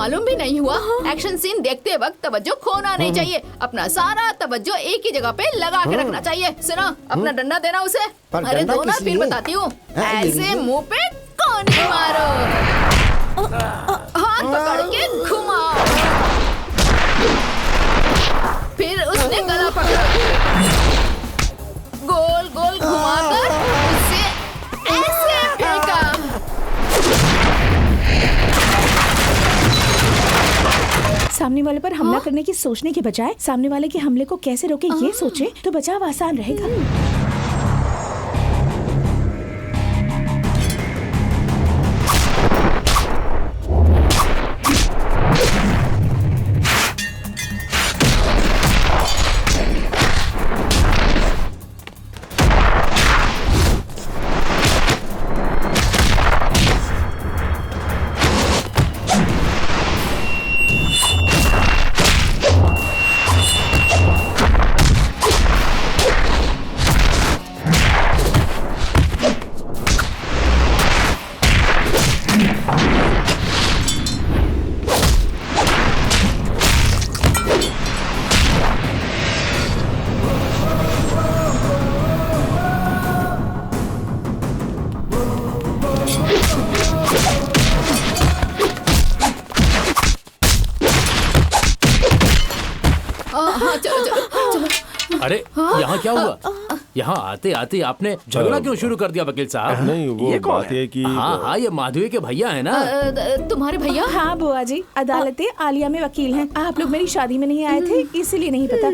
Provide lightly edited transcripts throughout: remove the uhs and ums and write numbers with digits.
मालूम भी नहीं हुआ। एक्शन सीन देखते वक्त तवज्जो खोना नहीं चाहिए, अपना सारा तवज्जो एक ही जगह पे लगा के रखना चाहिए। सुनो, अपना डंडा देना उसे। अरे दो ना, फिर बताती हूँ। ऐसे मुंह पे कोनी मारो, हाथ पकड़ के घुमाओ, फिर उसने गला पकड़ा, गोल गोल घुमाकर उसे ऐसे फेंका। सामने वाले पर हमला करने की सोचने के बजाय सामने वाले के हमले को कैसे रोके ये सोचे तो बचाव आसान रहेगा। अरे यहाँ क्या हुआ? यहाँ आते आते आपने झगड़ा क्यों शुरू कर दिया वकील साहब? नहीं, वो ये कौन बात है कि हाँ, ये माधवी के भैया है ना? तुम्हारे भैया? हाँ बुआ जी, अदालतें आलिया में वकील हैं। आप लोग मेरी शादी में नहीं आए थे इसीलिए नहीं पता।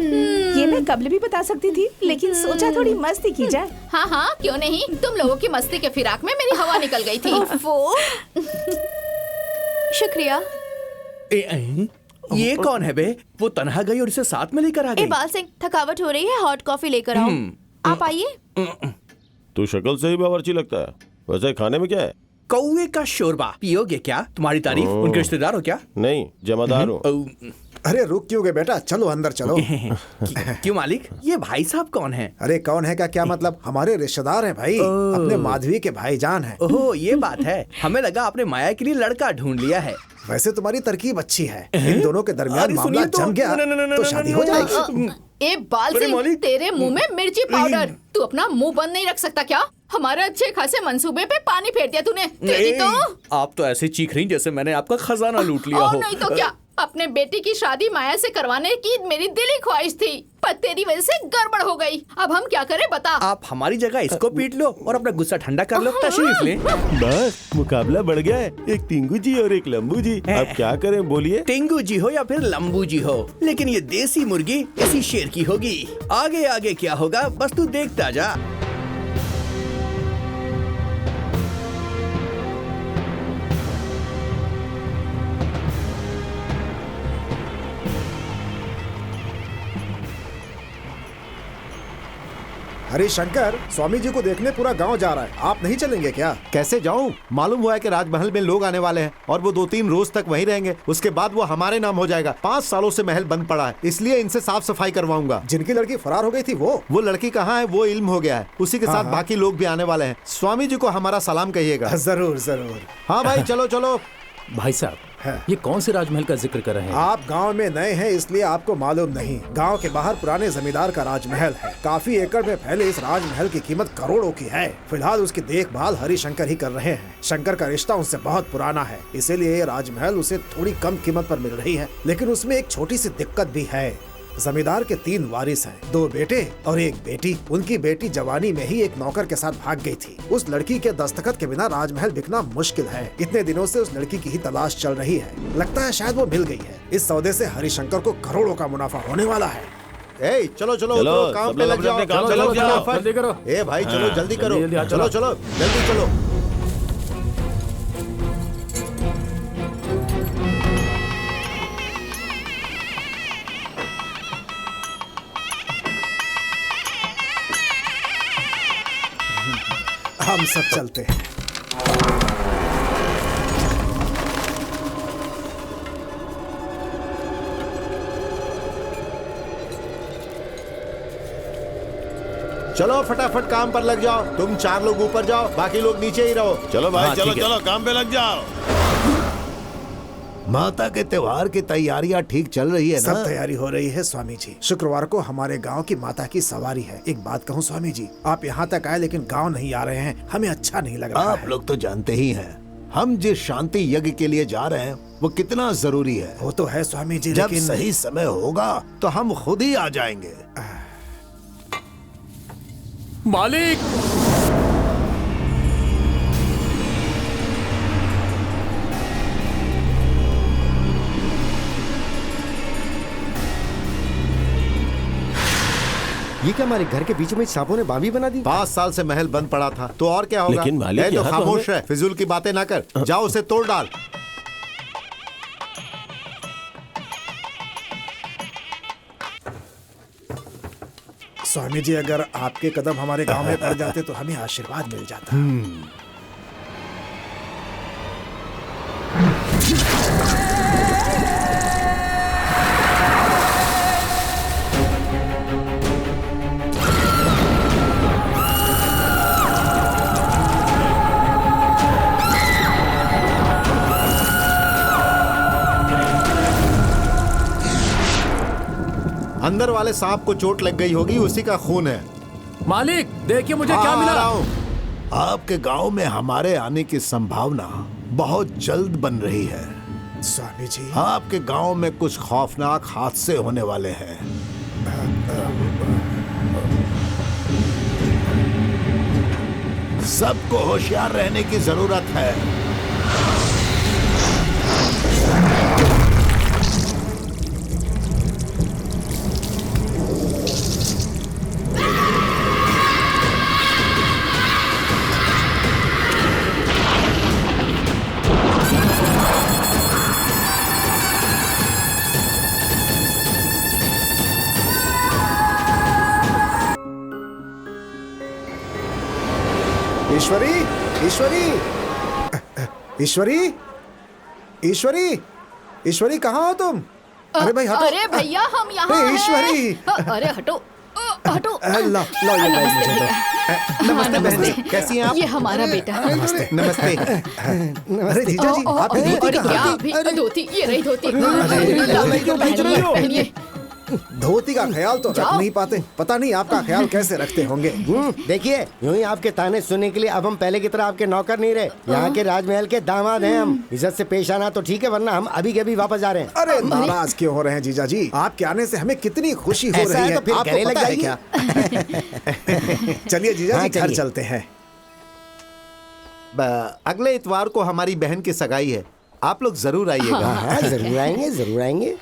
ये मैं कबल भी बता सकती थी, लेकिन सोचा थोड़ी मस्ती की जाए। हाँ हाँ, क्यों नहीं। तुम लोगों की मस्ती के फिराक में मेरी हवा निकल गई थी। शुक्रिया। ये कौन है बे? वो तन्हा गई और इसे साथ में लेकर आ गई। इकबाल सिंह, थकावट हो रही है, हॉट कॉफी लेकर आओ। आप आइए। तू शक्ल से ही बावर्ची लगता है। वैसे खाने में क्या है? कौवे का शोरबा। पियोगे क्या? तुम्हारी तारीफ। उनके रिश्तेदार हो क्या? नहीं, जमादार हूँ। अरे रुक क्यों गए बेटा, चलो अंदर चलो। क्यों मालिक, ये भाई साहब कौन है? अरे कौन है का क्या मतलब, हमारे रिश्तेदार हैं भाई, अपने माधवी के भाईजान हैं। ओह ये बात है, हमें लगा आपने माया के लिए लड़का ढूंढ लिया है। वैसे तुम्हारी तरकीब अच्छी है, इन दोनों के दरमियान मामला जम गया तो शादी हो जाएगी। ए बाल सिंह, तेरे मुंह में मिर्ची पाउडर। तू अपना मुंह बंद नहीं रख सकता क्या? हमारे अच्छे खासे मंसूबे पे पानी फेर दिया तूने। तेरी तो आप तो ऐसे चीख रही जैसे मैंने आपका खजाना लूट लिया हो। नहीं तो क्या, अपने बेटी की शादी माया से करवाने की मेरी दिली ख्वाहिश थी, पर तेरी वजह से गड़बड़ हो गई। अब हम क्या करें बता? आप हमारी जगह इसको पीट लो और अपना गुस्सा ठंडा कर लो। तशरीफ ले। बस मुकाबला बढ़ गया है, एक टिंगू जी और एक लंबू जी। अब क्या करें बोलिए? टिंगू जी हो या फिर लंबू जी हो, लेकिन ये देसी मुर्गी इसी शेर की होगी। आगे आगे क्या होगा बस तू देखता जा। हरी शंकर, स्वामी जी को देखने पूरा गांव जा रहा है, आप नहीं चलेंगे क्या? कैसे जाऊं? मालूम हुआ है कि राजमहल में लोग आने वाले हैं और वो 2-3 रोज तक वहीं रहेंगे। उसके बाद वो हमारे नाम हो जाएगा। 5 सालों से महल बंद पड़ा है, इसलिए इनसे साफ सफाई करवाऊंगा। जिनकी लड़की फरार हो गई थी वो लड़की कहाँ है? वो इल्म हो गया है। उसी के साथ बाकी लोग भी आने वाले हैं। स्वामी जी को हमारा सलाम कहिएगा। जरूर जरूर। हाँ भाई, चलो चलो। भाई साहब, ये कौन से राजमहल का जिक्र कर रहे हैं? आप गांव में नए हैं इसलिए आपको मालूम नहीं। गांव के बाहर पुराने जमींदार का राजमहल है। काफी एकड़ में फैले इस राजमहल की कीमत करोड़ों की है। फिलहाल उसकी देखभाल हरि शंकर ही कर रहे हैं। शंकर का रिश्ता उनसे बहुत पुराना है, इसीलिए ये राजमहल उसे थोड़ी कम कीमत पर मिल रही है। लेकिन उसमें एक छोटी सी दिक्कत भी है। जमींदार के 3 वारिस हैं, 2 बेटे और 1 बेटी। उनकी बेटी जवानी में ही एक नौकर के साथ भाग गई थी। उस लड़की के दस्तखत के बिना राजमहल बिकना मुश्किल है। इतने दिनों से उस लड़की की ही तलाश चल रही है। लगता है शायद वो मिल गई है। इस सौदे से हरिशंकर को करोड़ों का मुनाफा होने वाला है। ए चलो चलो, काम पे लग जाओ। जल्दी करो। ए भाई चलो जल्दी करो। चलो चलो जल्दी चलो। हम सब चलते हैं। चलो फटाफट काम पर लग जाओ। तुम 4 लोग ऊपर जाओ, बाकी लोग नीचे ही रहो। चलो भाई, हाँ, चलो ठीक है। चलो काम पे लग जाओ। माता के त्योहार की तैयारियां ठीक चल रही है ना? सब तैयारी हो रही है स्वामी जी। शुक्रवार को हमारे गांव की माता की सवारी है। एक बात कहूं स्वामी जी, आप यहाँ तक आए लेकिन गांव नहीं आ रहे हैं, हमें अच्छा नहीं लग रहा आप है। लोग तो जानते ही हैं हम जिस शांति यज्ञ के लिए जा रहे हैं वो कितना जरूरी है। वो तो है स्वामी जी, जब लेकिन सही समय होगा तो हम खुद ही आ जाएंगे। मालिक, ये क्या हमारे घर के बीच में सांपों ने बावी बना दी? 5 साल से महल बंद पड़ा था तो और क्या होगा? लेकिन मालिक, तो यहाँ तो खामोश हमें- है, फिजूल की बातें ना कर। जाओ उसे तोड़ डाल। स्वामी जी अगर आपके कदम हमारे गांव में पड़ जाते तो हमें आशीर्वाद मिल जाता। अंदर वाले सांप को चोट लग गई होगी, उसी का खून है। मालिक देखिए मुझे क्या आ मिला। रहा हूं। आपके गांव में हमारे आने की संभावना बहुत जल्द बन रही है। स्वामी जी आपके गांव में कुछ खौफनाक हादसे होने वाले हैं। सबको होशियार रहने की जरूरत है। ईश्वरी, ईश्वरी, ईश्वरी, ईश्वरी, ईश्वरी कहाँ हो तुम? अरे भाई हटो। अरे भैया हम यहाँ ए, हैं। ईश्वरी। अरे हटो, हटो। ला ला ये बैग मुझे दो। नमस्ते बहन जी, कैसी हैं आप? ये हमारा बेटा। नमस्ते। नमस्ते। अरे जीजा जी आपकी धोती अरे क्या कहाँ? अभी धोती, ये रही धोती। पहनिए। धोती का ख्याल तो रख जाओ। नहीं पाते, पता नहीं आपका ख्याल कैसे रखते होंगे। देखिए यूं ही आपके ताने सुनने के लिए अब हम पहले की तरह आपके नौकर नहीं रहे। यहाँ के राजमहल के दामाद हैं हम। इज्जत से पेश आना तो ठीक है, वरना हम अभी के अभी वापस जा रहे हैं। अरे नाराज क्यों हो रहे हैं जीजा जी? आपके आने से हमें कितनी खुशी हो ऐसा रही है है, तो फिर आपको गले लग पता है जाइए। क्या? चलिए जीजा हाँ, जी घर चलिए। चलते हैं। अगले इतवार को हमारी बहन की सगाई है, आप लोग जरूर आइएगा। हाँ जरूर आएंगे, जरूर आएंगे।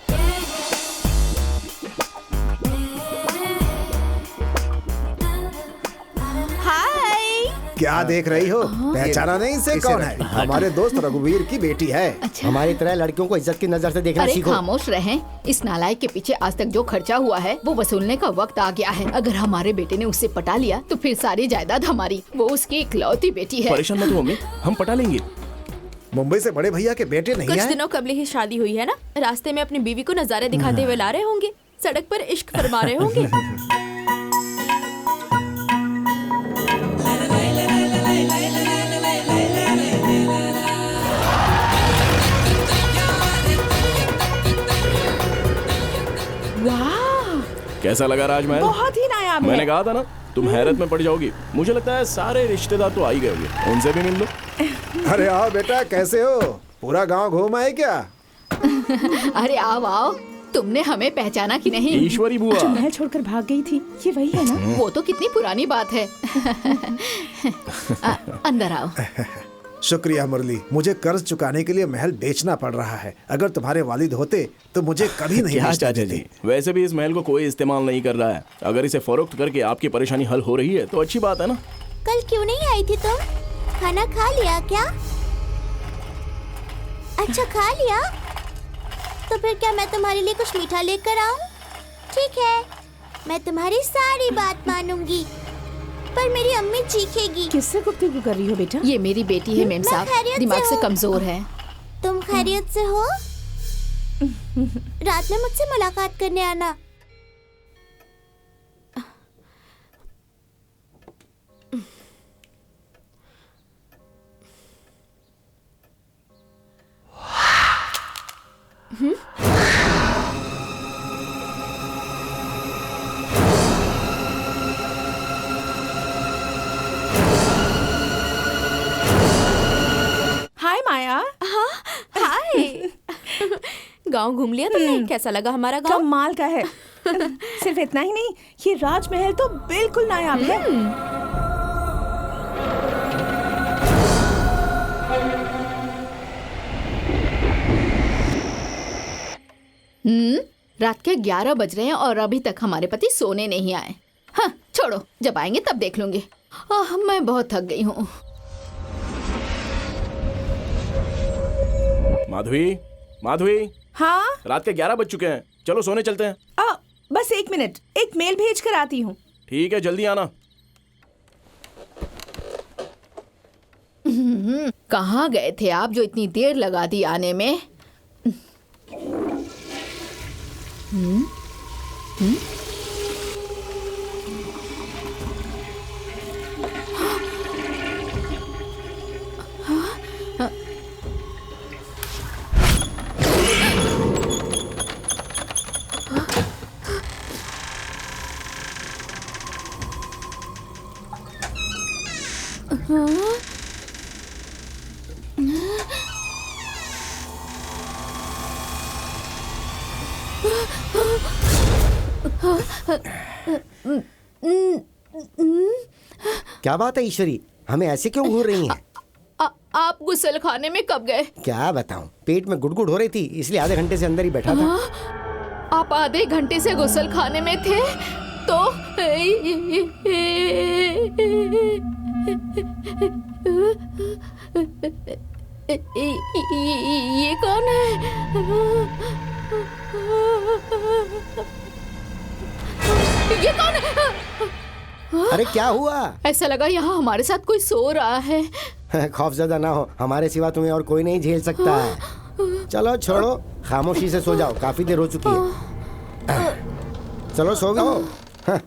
हाय। क्या देख रही हो? पहचाना नहीं इसे? इसे कौन है? हमारे दोस्त रघुवीर की बेटी है। हमारी तरह लड़कियों को इज्जत की नजर से देखना अरे सीखो। खामोश रहें। इस नालायक के पीछे आज तक जो खर्चा हुआ है वो वसूलने का वक्त आ गया है। अगर हमारे बेटे ने उससे पटा लिया तो फिर सारी जायदाद हमारी। वो उसकी इकलौती बेटी है। परेशान मत हो मम्मी, हम पटा लेंगे। मुंबई से बड़े भैया के बेटे नहीं कुछ आए? दिनों कबल ही शादी हुई है ना, रास्ते में अपनी बीवी को नजारे दिखाते हुए ला रहे होंगे, सड़क पर इश्क फरमा रहे होंगे। वाह, कैसा लगा राजमहल? बहुत ही नायाब मैंने है। कहा था ना तुम हैरत में पड़ जाओगी। मुझे लगता है सारे रिश्तेदार तो आ ही गए होंगे, उनसे भी मिल लो। अरे आओ बेटा, कैसे हो? पूरा गांव घूम आए क्या? अरे आओ आओ, तुमने हमें पहचाना कि नहीं? ईश्वरी बुआ, जो महल छोड़कर भाग गई थी, ये वही है ना? वो तो कितनी पुरानी बात है। अंदर आओ। शुक्रिया मुरली, मुझे कर्ज चुकाने के लिए महल बेचना पड़ रहा है। अगर तुम्हारे वालिद होते तो मुझे कभी नहीं क्या बेचने चाचा देते। जी, वैसे भी इस महल को कोई इस्तेमाल नहीं कर रहा है। अगर इसे फरोख्त करके आपकी परेशानी हल हो रही है तो अच्छी बात है ना। कल क्यों नहीं आई थी तुम? खाना खा लिया क्या? अच्छा खा लिया? तो फिर क्या मैं तुम्हारे लिए कुछ मीठा लेकर आऊं? ठीक है, मैं तुम्हारी सारी बात मानूंगी, पर मेरी अम्मी चीखेगी। किससे गुफ्तगू कर रही हो बेटा? ये मेरी बेटी है मेम मैं साहब, खैरियत से दिमाग से हूँ। कमजोर है। तुम खैरियत से हो? रात में मुझसे मुलाकात करने आना। माया। हाँ, हाय। गांव घूम लिया तुमने? कैसा लगा हमारा गांव? कमाल का है। सिर्फ इतना ही नहीं, ये राजमहल तो बिल्कुल नायाब है। रात के 11 बज रहे हैं और अभी तक हमारे पति सोने नहीं आए। हाँ छोड़ो, जब आएंगे तब देख लूंगी। मैं बहुत थक गई हूँ। माधवी, माधवी, हाँ रात के 11 बज चुके हैं, चलो सोने चलते हैं। बस 1 मिनट, एक मेल भेज कर आती हूँ। ठीक है, जल्दी आना। कहाँ गए थे आप जो इतनी देर लगा दी आने में? क्या बात है ईश्वरी, हमें ऐसे क्यों घूर रही हैं? आप गुसल खाने में कब गए? क्या बताऊं, पेट में गुड़गुड़ हो रही थी, इसलिए आधे घंटे से अंदर ही बैठा था। आप आधे घंटे से गुसल खाने में थे तो ये कौन है? ये कौन है? अरे क्या हुआ? ऐसा लगा यहाँ हमारे साथ कोई सो रहा है। खौफजदा ना हो, हमारे सिवा तुम्हें और कोई नहीं झेल सकता है। चलो छोड़ो, खामोशी से सो जाओ, काफी देर हो चुकी है। चलो सो जाओ। हाँ।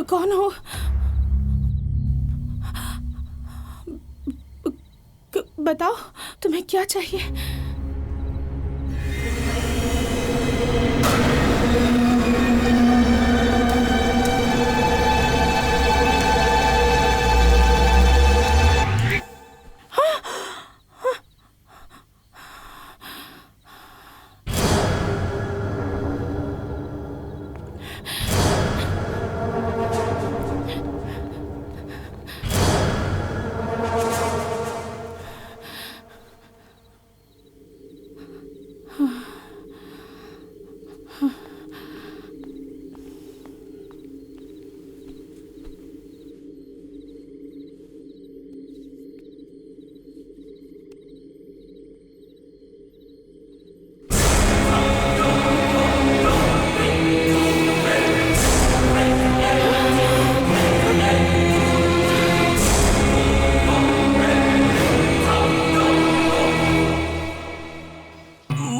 कौन हो? बताओ, तुम्हें क्या चाहिए?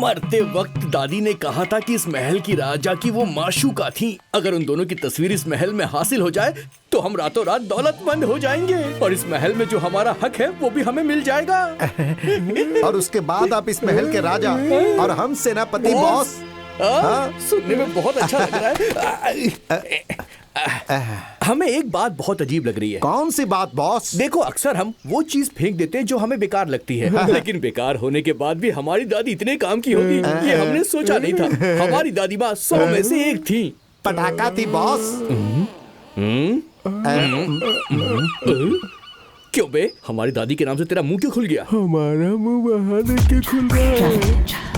मरते वक्त दादी ने कहा था कि इस महल की राजा की वो माशूका थी। अगर उन दोनों की तस्वीर इस महल में हासिल हो जाए तो हम रातों रात दौलतमंद हो जाएंगे और इस महल में जो हमारा हक है वो भी हमें मिल जाएगा। और उसके बाद आप इस महल के राजा और हम सेनापति बॉस। सुनने में बहुत अच्छा लग रहा है। हमें एक बात बहुत अजीब लग रही है। कौन सी बात बॉस? देखो, अक्सर हम वो चीज फेंक देते हैं जो हमें बेकार लगती है, लेकिन बेकार होने के बाद भी हमारी दादी इतने काम की होगी ये हमने सोचा नहीं था। हमारी दादी माँ 100 में से एक थी। पटाखा थी बॉस। क्यों बे, हमारी दादी के नाम से तेरा मुंह क्यों खुल गया? हमारा मुंह वहाँ देख के खुल रहा है।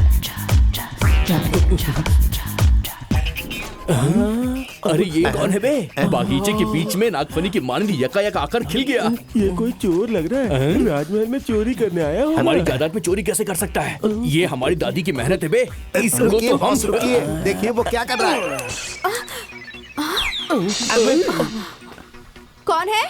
अरे ये कौन है बे? बागीचे के बीच में नागफनी की मानवी यकायक आकर खिल गया। ये कोई चोर लग रहा है। राजमहल में चोरी करने आया हो। हमारी जायदाद में चोरी कैसे कर सकता है? ये हमारी दादी की मेहनत है बे। इसको रुकिए तो हम बॉस, रुकिए, देखिए वो क्या कर रहा है। कौन है?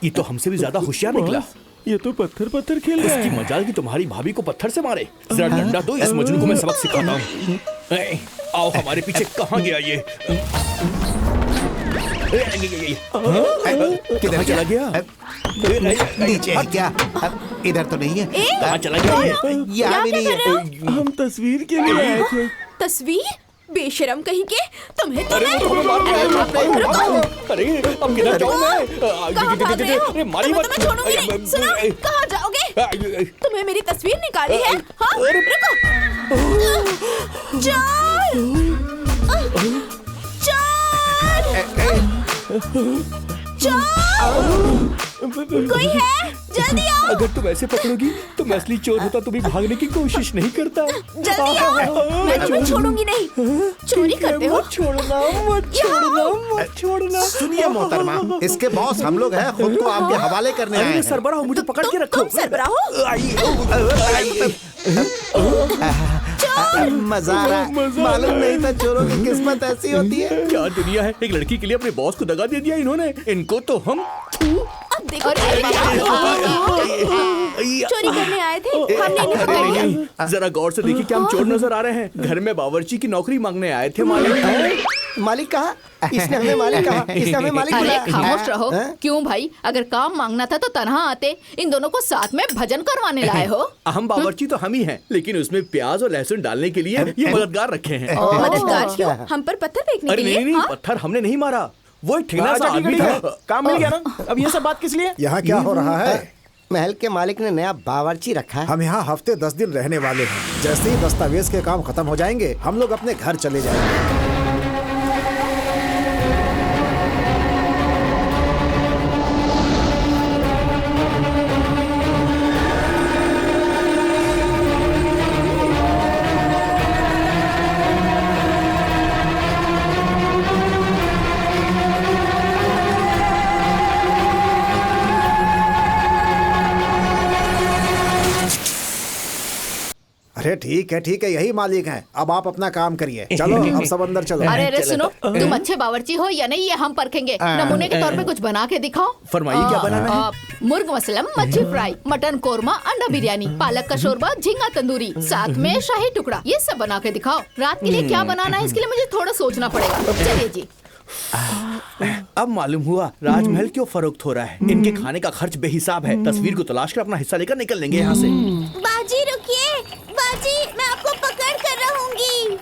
ये तो हमसे भी ज्यादा होशियार निकला। ये तो पत्थर पत्थर खेल रहा इसकी है। मजाल की तुम्हारी भाभी को पत्थर से मारे। जरा डंडा दो, इस मजनू को मैं सबक सिखाता हूँ। आओ हमारे पीछे, कहाँ गया ये? किधर चला गया? नीचे है क्या? इधर तो नहीं है। कहाँ चला गया ये? यहाँ भी नहीं है। हम तस्वीर के लिए आए थे। तस्वीर? बेशरम कहीं के, तुम्हें तो अरे मैं- वो तुम्हें मार रहा है। अरे अब किधर जाऊँ मैं? कहाँ भाग रहे हो? अरे मारी तुम्हें मत। तो मैं छोड़ूंगी नहीं। सुनो, कहाँ जाओगे? तुम्हें मेरी तस्वीर निकाली है? हाँ? रुको। चल! चल! कोई है? जल्दी आओ! अगर तुम ऐसे पकड़ोगी तो मैं असली चोर होता तो भी भागने की कोशिश नहीं करता। जल्दी आओ! मैं तुम्हें छोड़ूंगी नहीं। चोरी करते हो? मत छोड़ना, मत छोड़ना, मत छोड़ना। सुनिए मोहतरमा, इसके बॉस हम लोग हैं, खुद को आपके हवाले करने आए अरे हैं। सरबराह, मुझे पकड़ के रखो। तुम सरबराह हो? मजा आ रहा है। मालूम नहीं था चोरों की किस्मत ऐसी होती है। क्या दुनिया है, एक लड़की के लिए अपने बॉस को दगा दे दिया इन्होंने। इनको तो हम अब देखो, चोरी करने आए थे, हमने इन्हें पकड़ लिया। जरा गौर से देखिए, क्या हम चोर नजर आ रहे हैं? घर में बावर्ची की नौकरी मांगने आए थे मालिक। मालिक कहा? इसने हमें मालिक कहा? इसने हमें मालिक अरे बुलाया? खामोश रहो। हाँ? क्यों भाई, अगर काम मांगना था तो तनहा आते। इन दोनों को साथ में भजन करवाने लाए हो। हम बावर्ची तो हम ही हैं, लेकिन उसमें प्याज और लहसुन डालने के लिए ये मददगार रखे हैं। मददगार क्यों? हम पर पत्थर फेंकने अरे के लिए? नहीं नहीं, हाँ? पत्थर हमने नहीं मारा, वो एक ठेंगना सा आदमी था। काम मिल गया ना। अब ये सब बात किस लिए? यहाँ क्या हो रहा है? महल के मालिक ने नया बावर्ची रखा है। हम यहाँ हफ्ते 10 दिन रहने वाले हैं। जैसे ही दस्तावेज के काम खत्म हो जाएंगे, हम लोग अपने घर चले जाएंगे। अरे ठीक है, यही मालिक हैं। अब आप अपना काम करिए। चलो अब सब अंदर चलो। अरे अरे सुनो, तुम अच्छे बावर्ची हो या नहीं ये हम परखेंगे। नमूने के तौर पे कुछ बना के दिखाओ। फरमाइए, क्या बनाना है? मुर्ग मसलम, मच्छी फ्राई, मटन कोरमा, अंडा बिरयानी, पालक का शोरबा, झींगा तंदूरी, साथ में शाही टुकड़ा। ये सब बना के दिखाओ। रात के लिए क्या बनाना है इसके लिए मुझे थोड़ा सोचना पड़ेगा। चलिए जी। अब मालूम हुआ राजमहल क्यों फरोख्त हो रहा है। इनके खाने का खर्च बेहिसाब है। तस्वीर को तलाश कर अपना हिस्सा लेकर निकल लेंगे यहाँ से। बाजी रुकिए, बाजी मैं आपको पकड़ कर रहूंगी।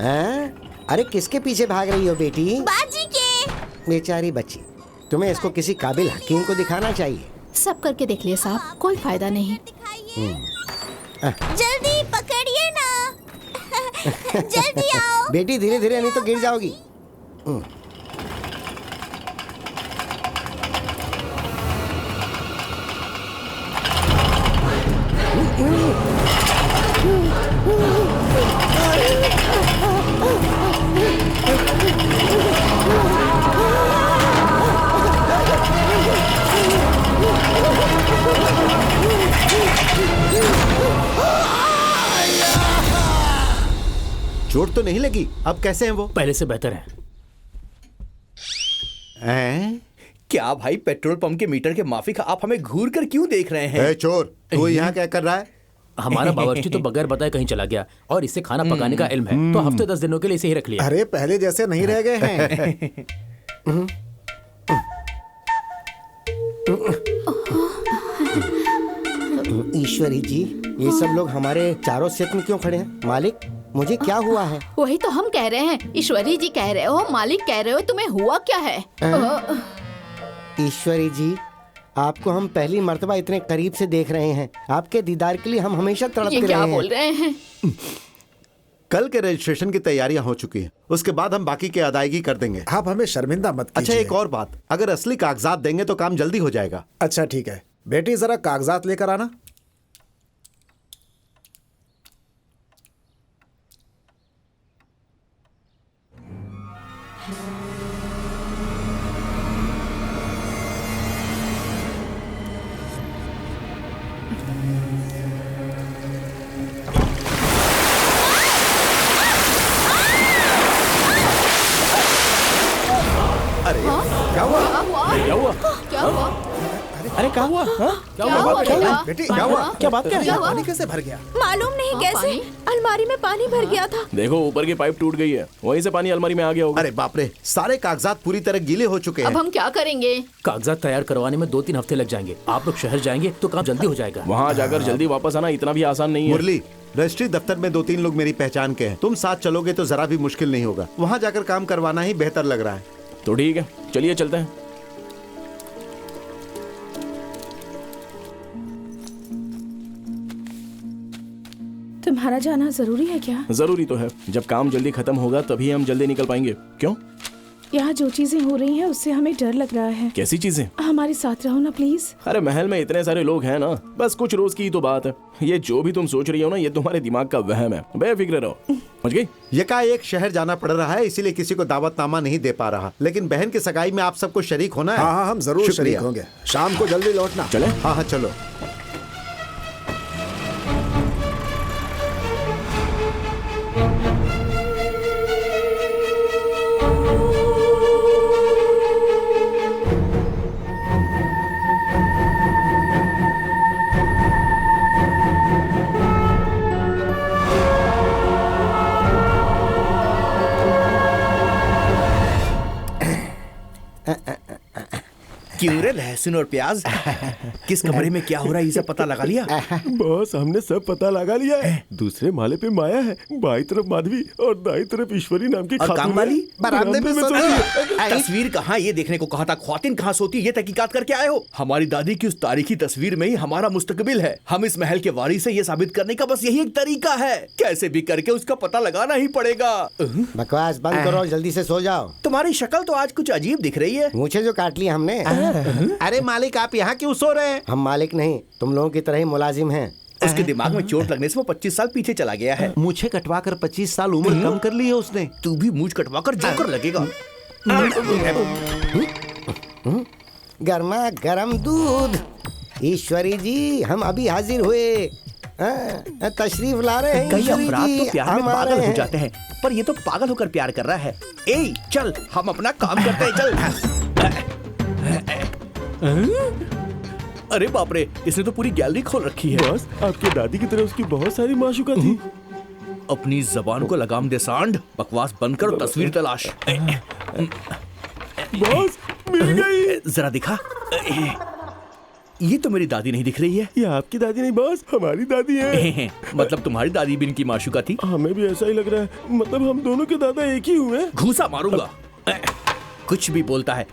हैं? अरे किसके पीछे भाग रही हो बेटी? बाजी के। बेचारी बच्ची, तुम्हें इसको किसी काबिल हकीम को दिखाना चाहिए। सब करके देख लिया साहब, कोई फायदा नहीं। जल्दी पकड़िए ना। जल्दी आओ। बेटी धीरे धीरे, नहीं तो गिर जाओगी। चोट तो नहीं लगी? अब कैसे हैं वो? पहले से बेहतर है। हैं? क्या भाई, पेट्रोल पंप के मीटर के माफिक आप हमें घूर कर क्यों देख रहे हैं? ए चोर, तू यहाँ क्या कर रहा है? हमारा बावर्ची तो बगैर बताए कहीं चला गया और इसे खाना पकाने का इल्म है, तो हफ्ते 10 दिनों के लिए इसे ही रख लिया। अरे पहले जैसे नहीं रह गए हैं। ईश्वरी जी, ये सब लोग हमारे चारों सेट में क्यों खड़े हैं? मालिक, मुझे क्या हुआ है? वही तो हम कह रहे हैं। ईश्वरी जी कह रहे हो, मालिक कह रहे हो, तुम्हें हुआ क्या है? ईश्वरी जी, आपको हम पहली मर्तबा इतने करीब से देख रहे हैं। आपके दीदार के लिए हम हमेशा तड़पते ये रहे क्या हैं। बोल रहे हैं? कल के रजिस्ट्रेशन की तैयारियां हो चुकी हैं, उसके बाद हम बाकी की अदायगी कर देंगे। आप हमें शर्मिंदा मत अच्छा कीजिए। एक और बात, अगर असली कागजात देंगे तो काम जल्दी हो जाएगा। अच्छा ठीक है, बेटी जरा कागजात लेकर आना। अरे क्या हुआ? क्या हुआ? क्या हुआ? अरे क्या हुआ? हाँ? क्या हुआ बेटा? बेटी क्या हुआ? क्या बात क्या है? क्या हुआ? पानी कैसे भर गया? मालूम नहीं कैसे अलमारी में पानी भर गया था। देखो ऊपर की पाइप टूट गई है, वहीं से पानी अलमारी में आ गया होगा। अरे बाप रे, सारे कागजात पूरी तरह गीले हो चुके अब हैं। हम क्या करेंगे? कागजात तैयार करवाने में 2-3 हफ्ते लग जाएंगे। आप लोग शहर जाएंगे तो काम जल्दी हो जाएगा। वहाँ जाकर जल्दी वापस आना इतना भी आसान नहीं है। मुरली, रजिस्ट्री दफ्तर में 2-3 लोग मेरी पहचान के हैं। तुम साथ चलोगे तो जरा भी मुश्किल नहीं होगा। वहाँ जाकर काम करवाना ही बेहतर लग रहा है। तो ठीक है, चलिए चलते हैं। तुम्हारा जाना जरूरी है क्या? जरूरी तो है, जब काम जल्दी खत्म होगा तभी हम जल्दी निकल पाएंगे। क्यों? यहाँ जो चीजें हो रही हैं उससे हमें डर लग रहा है। कैसी चीजें? हमारे साथ रहो ना प्लीज। अरे महल में इतने सारे लोग हैं ना, बस कुछ रोज की ही तो बात है। ये जो भी तुम सोच रही हो ना, ये तुम्हारे दिमाग का वहम है। बेफिक्र रहो, समझ गई? एक शहर जाना पड़ रहा है, इसीलिए किसी को दावतनामा नहीं दे पा रहा, लेकिन बहन की सगाई में आप सबको शरीक होना है। हाँ हाँ, हम जरूर शुक्रिया। शरीक होंगे। शाम को जल्दी लौटना। चले? हाँ हाँ चलो। क्यों रे लहसुन और प्याज? किस कमरे में क्या हो रहा है, ये सब पता लगा लिया? बॉस, हमने सब पता लगा लिया है। दूसरे माले पे माया है, बाई तरफ माधवी और दाई तरफ ईश्वरी नाम की और खातून काम वाली है। बरामदे में सो रही है। तस्वीर कहाँ, ये देखने को कहा था। ख्वातीन कहाँ सोती है, ये तहकीकात करके आए हो? हमारी दादी की उस तारीखी तस्वीर में ही हमारा मुस्तकबिल है। हम इस महल के वारिस है, ये साबित करने का बस यही एक तरीका है। कैसे भी करके उसका पता लगाना ही पड़ेगा। बकवास बंद करो, जल्दी से सो जाओ। तुम्हारी शक्ल तो आज कुछ अजीब दिख रही है। मुझे जो काट लिया हमने। अरे मालिक, आप यहाँ क्यों सो रहे हैं? हम मालिक नहीं, तुम लोगों की तरह ही मुलाजिम हैं। उसके दिमाग में चोट लगने से वो 25 साल पीछे चला गया है। मुझे कटवाकर 25 साल उम्र कम कर ली है उसने। तू भी मूंछ कटवाकर जोकर लगेगा। गर्मा गर्म दूध। ईश्वरी जी, हम अभी हाजिर हुए। तशरीफ ला रहे हैं। कई ईश्वरी अफराद जी, तो प्यार में हम आ पागल रहे हो हैं। जाते हैं, पर ये तो पागल होकर प्यार कर रहा है। ए चल, हम अपना काम करते हैं, चल। अरे बाप रे, इसने तो पूरी गैलरी खोल रखी है। बॉस, आपके दादी की तरह उसकी बहुत सारी माशूका थी। अपनी जबान को लगाम दे सांड। बकवास बंद कर, तस्वीर तलाश। बॉस, मिल गई। जरा दिखा। ये तो मेरी दादी नहीं दिख रही है। ये आपकी दादी नहीं बॉस, हमारी दादी है। मतलब तुम्हारी दादी भी इनकी माशूका थी? हमें भी ऐसा ही लग रहा है। मतलब हम दोनों के दादा एक ही हुए। घूसा मारूंगा। कुछ भी बोलता है।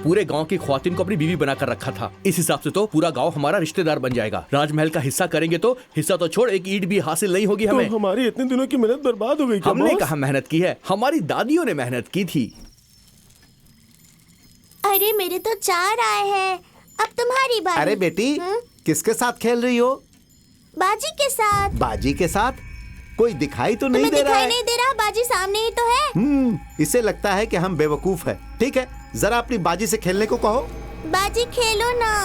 पूरे गांव की ख्वातीन को अपनी बीवी बनाकर रखा था। इस हिसाब से तो पूरा गांव हमारा रिश्तेदार बन जाएगा। राजमहल का हिस्सा करेंगे तो हिस्सा तो छोड़, एक ईंट भी हासिल नहीं होगी हमें। तो हमारी इतने दिनों की मेहनत बर्बाद हो गई क्या हमने बॉस? कहा मेहनत की है, हमारी दादियों ने मेहनत की थी। अरे मेरे तो 4 आए हैं, अब तुम्हारी बारी। अरे बेटी, किसके साथ खेल रही हो? बाजी के साथ। बाजी के साथ? कोई दिखाई तो नहीं तुम्हें दे रहा दिखाई है। नहीं दे रहा, बाजी सामने ही तो है। इसे लगता है कि हम बेवकूफ हैं। ठीक है, जरा अपनी बाजी से खेलने को कहो। बाजी खेलो ना।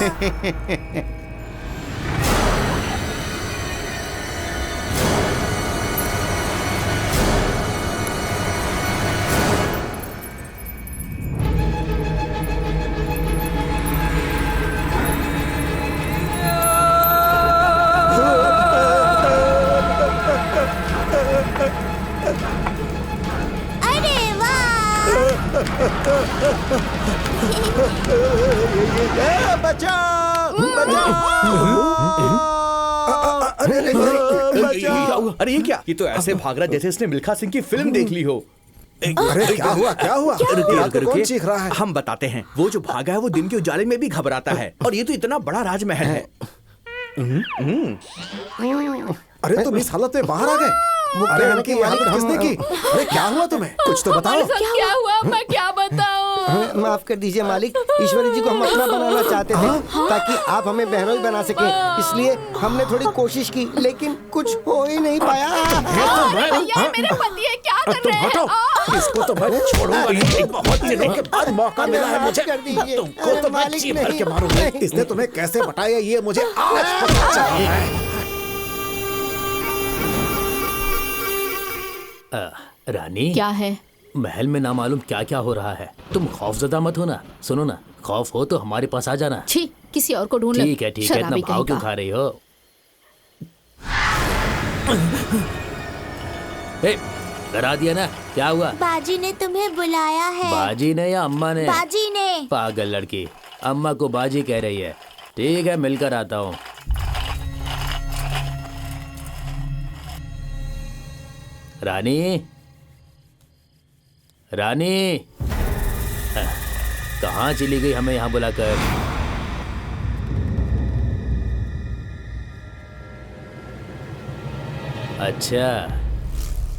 अरे वाह। बचाओ, बचाओ। अरे ये क्या? ये तो ऐसे भाग रहा जैसे इसने मिल्खा सिंह की फिल्म देख ली हो। अरे क्या हुआ, क्या हुआ? रुकिए, आपको कौन रुकिए। चीख रहा है? हम बताते हैं। वो जो भागा है वो दिन के उजाले में भी घबराता है, और ये तो इतना बड़ा राजमहल है। अरे तुम इस हालत में बाहर आ गए? अरे इनकी हालत किसने की? अरे क्या हुआ तुम्हें? कुछ तो बताओ। क्या हुआ, मैं क्या बताऊं? माफ कर दीजिए मालिक, ईश्वरी जी को हम अपना बनाना चाहते थे ताकि आप हमें बहनोई बना सके, इसलिए हमने थोड़ी कोशिश की लेकिन कुछ हो ही नहीं पाया। भैया मेरे पति है, क्या कर रहे हैं? इसको तो मैं छोड़ूंगा नहीं। बहुत दिनों के बाद मौका मिला है मुझे, कर दीजिए। तुमको तो मैं जी भर के मारूंगा। इसने तुम्हें कैसे बटाया ये मुझे आज पता चला है। रानी, क्या है? महल में ना मालूम क्या क्या हो रहा है। तुम खौफजदा मत हो ना। सुनो ना, खौफ हो तो हमारे पास आ जाना। छी, किसी और को ढूंढ लो। ठीक है, इतना भाव क्यों खा रही हो? डरा दिया ना, क्या हुआ? बाजी ने तुम्हें बुलाया है। बाजी ने या अम्मा ने? बाजी ने। पागल लड़की, अम्मा को बाजी कह रही है। ठीक है, मिलकर आता हूँ। रानी, रानी, कहाँ चली गई हमें यहाँ बुलाकर? अच्छा,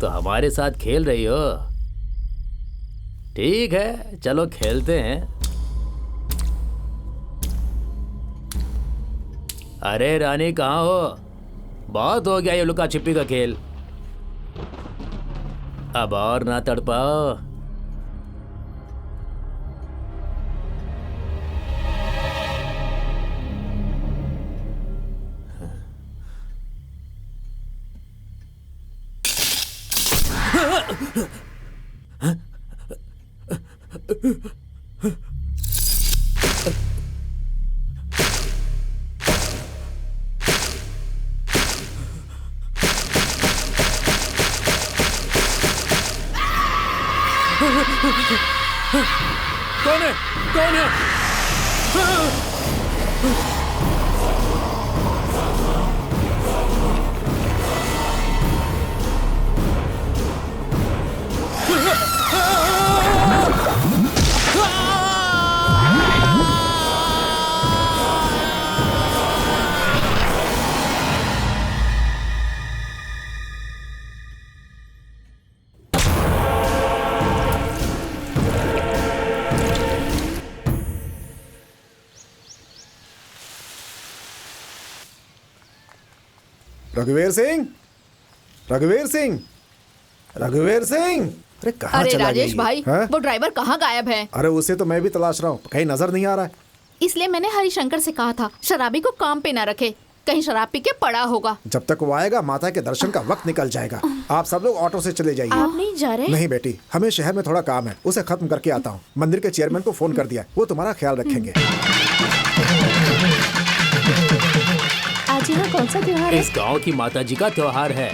तो हमारे साथ खेल रही हो? ठीक है, चलो खेलते हैं। अरे रानी, कहाँ हो? बहुत हो गया ये लुका छिपी का खेल, अब और ना तड़पाओ। कौन है? कौन है? रघुवीर सिंह, रघुवीर सिंह, रघुवीर सिंह, अरे कहाँ अरे चला गया राजेश ये? भाई, हाँ? वो ड्राइवर कहाँ गायब है? अरे उसे तो मैं भी तलाश रहा हूँ, कहीं नजर नहीं आ रहा है। इसलिए मैंने हरिशंकर से कहा था शराबी को काम पे न रखे, कहीं शराब पी के पड़ा होगा। जब तक वो आएगा माता के दर्शन का वक्त निकल जाएगा। आप सब लोग ऑटो से चले जाइए। आप नहीं जा रहे? नहीं बेटी, हमें शहर में थोड़ा काम है, उसे खत्म करके आता हूँ। मंदिर के चेयरमैन को फोन कर दिया, वो तुम्हारा ख्याल रखेंगे। आज यहाँ कौन सा त्योहार है? इस गांव की माताजी का त्योहार है।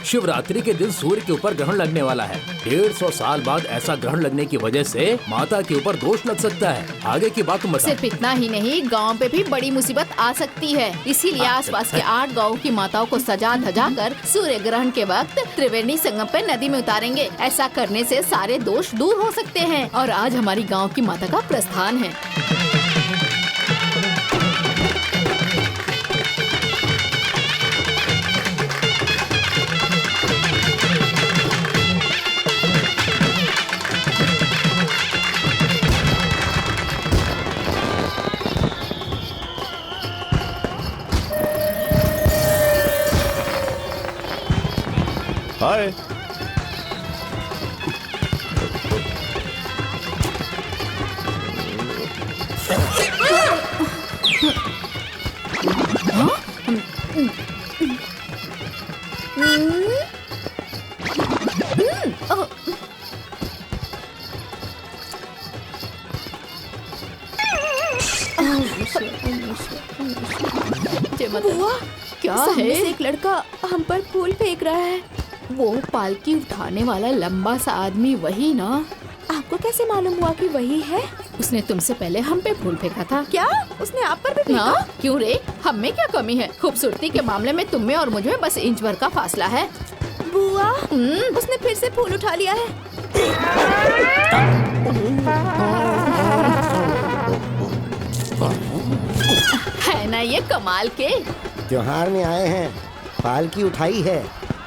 शिवरात्रि के दिन सूर्य के ऊपर ग्रहण लगने वाला है। 150 साल बाद ऐसा ग्रहण लगने की वजह से माता के ऊपर दोष लग सकता है। आगे की बात तुम बताओ। सिर्फ इतना ही नहीं, गांव पे भी बड़ी मुसीबत आ सकती है। इसीलिए आसपास के 8 गांव की माताओं को सजा धजा कर सूर्य ग्रहण के वक्त त्रिवेणी संगम पे नदी में उतारेंगे। ऐसा करने से सारे दोष दूर हो सकते हैं। और आज हमारी गाँव की माता का प्रस्थान है। हाय, बुआ, क्या सामने है? से एक लड़का हम पर फूल फेंक रहा है। वो पालकी उठाने वाला लंबा सा आदमी वही ना? आपको कैसे मालूम हुआ कि वही है? उसने तुमसे पहले हम पे फूल फेंका था। क्या उसने आप पर भी फेंका? हाँ, क्यों रे? हम में क्या कमी है? खूबसूरती के मामले में तुम में और मुझ में बस इंच भर का फासला है। बुआ, उसने फिर से फूल उठा लिया है। है ना ये कमाल के? त्योहार में आए हैं, पालकी उठाई है,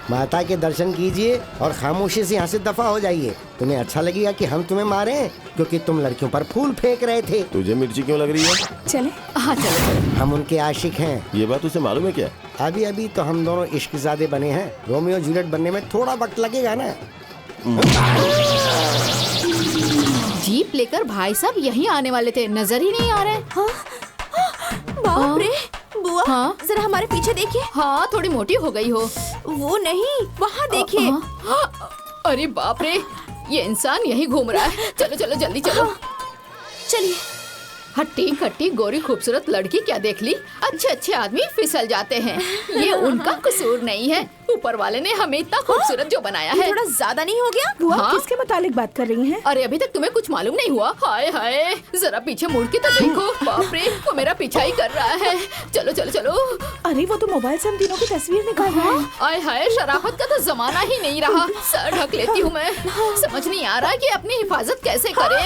माता के दर्शन कीजिए और खामोशी से यहाँ से दफा हो जाइए। तुम्हें अच्छा लगेगा कि हम तुम्हें मारे क्योंकि तुम लड़कियों पर फूल फेंक रहे थे। तुझे मिर्ची क्यों लग रही है? चले। हाँ चलो। हम उनके आशिक हैं। ये बात उसे मालूम है क्या? अभी अभी तो हम दोनों इश्कज़ादे बने हैं। रोमियो जूलियट बनने में थोड़ा वक्त लगेगा ना। जीप लेकर भाई साहब यहीं आने वाले थे, नजर ही नहीं आ रहे। हाँ? बाप रे बुआ, हाँ? जरा हमारे पीछे देखिए। हाँ थोड़ी मोटी हो गई हो। वो नहीं, वहाँ देखिए। अरे बाप रे, ये इंसान यहीं घूम रहा है। चलो चलो जल्दी चलो। चलिए। हट्टी खट्टी गोरी खूबसूरत लड़की क्या देख ली, अच्छे अच्छे आदमी फिसल जाते हैं। ये उनका कसूर नहीं है, ऊपर वाले ने हमें इतना खूबसूरत जो बनाया है। थोड़ा ज्यादा नहीं हो गया? बुआ हाँ? किसके मुतालिक बात कर रही हैं? अरे अभी तक तुम्हें कुछ मालूम नहीं हुआ? हाय हाय, जरा पीछे मुड़ के तो देखो। बाप रे, वो मेरा पीछा ही कर रहा है। चलो चलो चलो। अरे वो तो मोबाइल से हम तीनों की तस्वीर निकाल रहा है। आय हाय, शराफत का तो जमाना ही नहीं रहा। सर ढक लेती हूँ मैं। समझ नहीं आ रहा कि अपनी हिफाजत कैसे करें।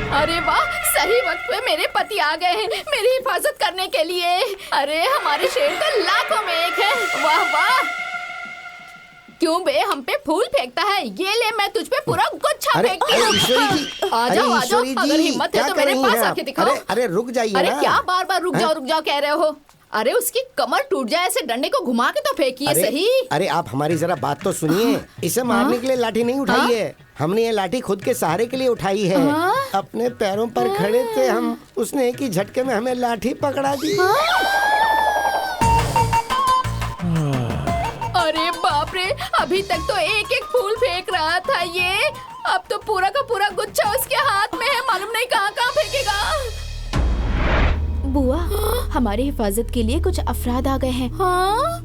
अरे वाह, सही वक्त पे मेरे पति आ गए हैं मेरी हिफाजत करने के लिए। अरे हमारे शेर तो लाखों में एक है। वाह वाह। क्यों बे हम पे फूल फेंकता है? ये ले, मैं तुझ पे पूरा गुच्छा फेंकती हूँ। आ जाओ आ जाओ, अगर हिम्मत है तो मेरे पास आके दिखाओ। अरे रुक जाइए अरे ना। क्या बार बार रुक जाओ कह रहे हो? अरे उसकी कमर टूट जाए, ऐसे डंडे को घुमा के तो फेंकिए सही। अरे आप हमारी जरा बात तो सुनिए। इसे मारने के लिए लाठी नहीं उठाई है, हमने ये लाठी खुद के सहारे के लिए उठाई है। अपने पैरों पर खड़े थे हम, उसने एक ही झटके में हमें लाठी पकड़ा दी। अरे बाप रे, अभी तक तो एक एक फूल फेंक रहा था ये, अब तो पूरा का पूरा गुच्छा उसके हाथ में है। मालूम नहीं कहाँ कहाँ फेंकेगा। बुआ, हमारी हिफाजत के लिए कुछ अफराद आ गए हैं। हाँ?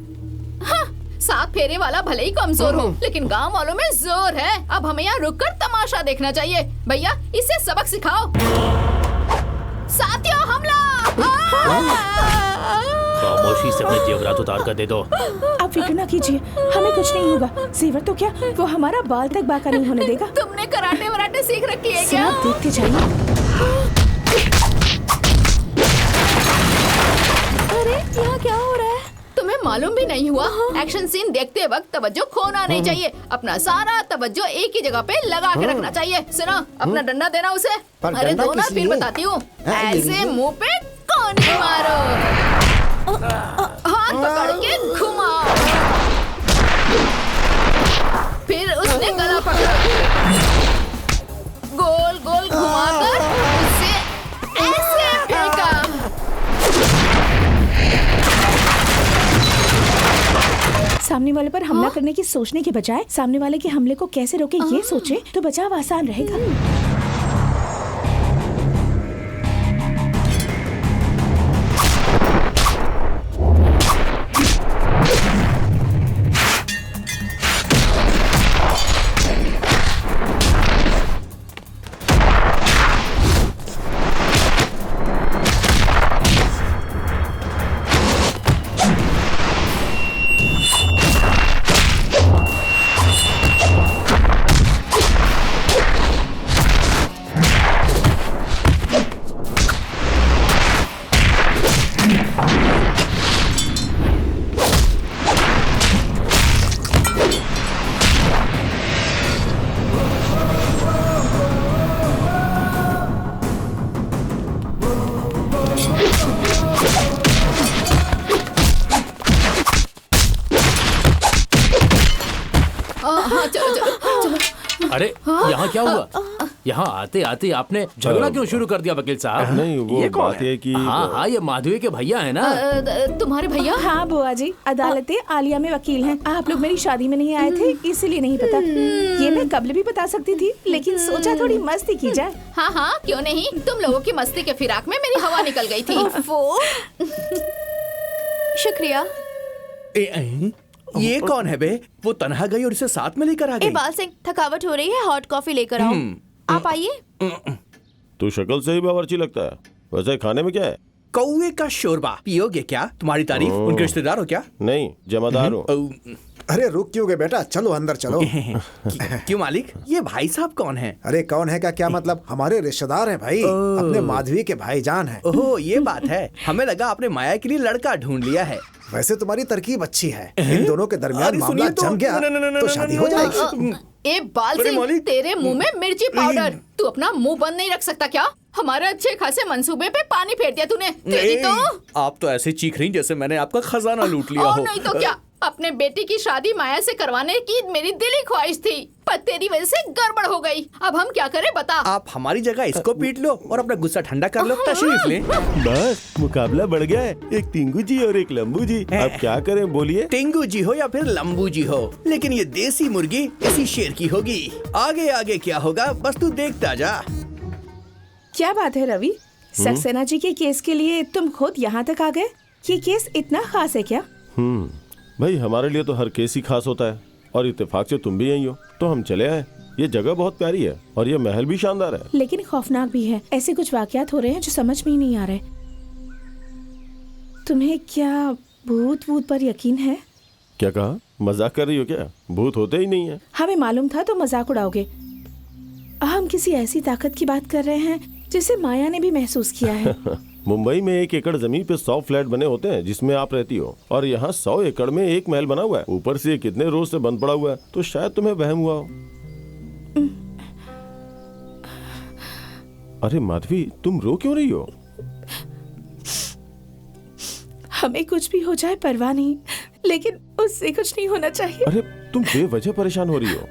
हाँ, सात फेरे वाला भले ही कमजोर हो, लेकिन गांव वालों में जोर है। अब हमें यहाँ रुककर तमाशा देखना चाहिए। भैया इसे सबक सिखाओ। साथियों हमला! खामोशी से अपने जेवरात उतार कर दे दो। आप फिक्र ना कीजिए, हमें कुछ नहीं होगा। जेवर तो क्या, वो हमारा बाल तक बाका नहीं होने देगा। तुमने कराटे वराटे सीख रखी है क्या? आप देखते जाइए। अरे यहाँ क्या हो रहा है? तुम्हें मालूम भी नहीं हुआ? एक्शन सीन देखते वक्त तवज्जो खोना नहीं चाहिए। अपना सारा तवज्जो एक ही जगह पे लगा के रखना चाहिए। सुनो, अपना डंडा देना उसे। अरे दो ना, फिर बताती हूँ। ऐसे मुंह पे कोनी मारो, हाथ पकड़ के घुमाओ, फिर उसने गला पकड़ा, गोल गोल घुमाकर उसे ऐसे फेंका। सामने वाले पर हमला करने की सोचने के बजाय सामने वाले के हमले को कैसे रोके ये सोचे तो बचाव आसान रहेगा। अरे यहाँ क्या हुआ? यहाँ आते आते आपने झगड़ा क्यों शुरू कर दिया वकील साहब? नहीं वो बात है कि हाँ, ये माधवी के भैया है ना। तुम्हारे भैया? हाँ बुआ जी, अदालतें आलिया में वकील हैं। आप लोग मेरी शादी में नहीं आए थे इसीलिए नहीं पता। ये मैं कबल भी बता सकती थी, लेकिन सोचा थोड़ी मस्ती की जाए। हाँ हाँ क्यों नहीं, तुम लोगों की मस्ती के फिराक में मेरी हवा निकल गई थी। शुक्रिया। ये कौन है बे? वो तन्हा गई और इसे साथ में लेकर आ गई। इकबाल सिंह, थकावट हो रही है, हॉट कॉफी लेकर आओ। आप आइए। तू शक्ल से ही बावर्ची लगता है। वैसे खाने में क्या है? कौवे का शोरबा पियोगे क्या? तुम्हारी तारीफ, उनके रिश्तेदार हो क्या? नहीं, जमादार हूँ। अरे रुक क्यों गए बेटा, चलो अंदर चलो। क्यों मालिक, ये भाई साहब कौन है? अरे कौन है का क्या मतलब, हमारे रिश्तेदार हैं भाई, अपने माधवी के भाईजान हैं। ओह ये बात है, हमें लगा आपने माया के लिए लड़का ढूंढ लिया है। वैसे तुम्हारी तरकीब अच्छी है, इन दोनों के दरमियान मामला जम गया तो शादी हो जाएगी। ए बाल सिंह, तेरे मुंह में मिर्ची पाउडर, तू अपना मुंह बंद नहीं रख सकता क्या? हमारे अच्छे खासे मंसूबे पे पानी फेर दिया तूने। तेरी तो आप तो ऐसे चीख रही जैसे मैंने आपका खजाना लूट लिया और हो। नहीं तो क्या, अपने बेटी की शादी माया से करवाने की मेरी दिली ख्वाहिश थी, पर तेरी वजह से गड़बड़ हो गई। अब हम क्या करें बता? आप हमारी जगह इसको पीट लो और अपना गुस्सा ठंडा कर लो। तशरीफ ले। बस मुकाबला बढ़ गया है, एक टिंगू जी और एक लंबू जी। अब क्या करें बोलिए? टिंगू जी हो या फिर लंबू जी हो, लेकिन ये देसी मुर्गी इसी शेर की होगी। आगे आगे क्या होगा बस तू देखता जा। क्या बात है रवि, सक्सेना जी के केस के लिए तुम खुद यहाँ तक आ गए? ये केस इतना खास है क्या? भाई हमारे लिए तो हर केस ही खास होता है, और इत्तेफाक से तुम भी यही हो तो हम चले आए। ये जगह बहुत प्यारी है और ये महल भी शानदार है, लेकिन खौफनाक भी है। ऐसे कुछ वाकयात हो रहे हैं जो समझ में ही नहीं आ रहे। तुम्हें क्या भूत वूत पर यकीन है? क्या कहा? मजाक कर रही हो क्या? भूत होते ही नहीं है। हमें मालूम था तो मजाक उड़ाओगे। हम किसी ऐसी ताकत की बात कर रहे हैं जिसे माया ने भी महसूस किया है। मुंबई में 1 एकड़ जमीन पे 100 फ्लैट बने होते हैं जिसमें आप रहती हो, और यहाँ 100 एकड़ में एक महल बना हुआ है। ऊपर से कितने रोज से बंद पड़ा हुआ है, तो शायद तुम्हें वहम हुआ हो। अरे माधवी, तुम रो क्यों रही हो? हमें कुछ भी हो जाए परवाह नहीं, लेकिन उससे कुछ नहीं होना चाहिए। अरे तुम बेवजह परेशान हो रही हो।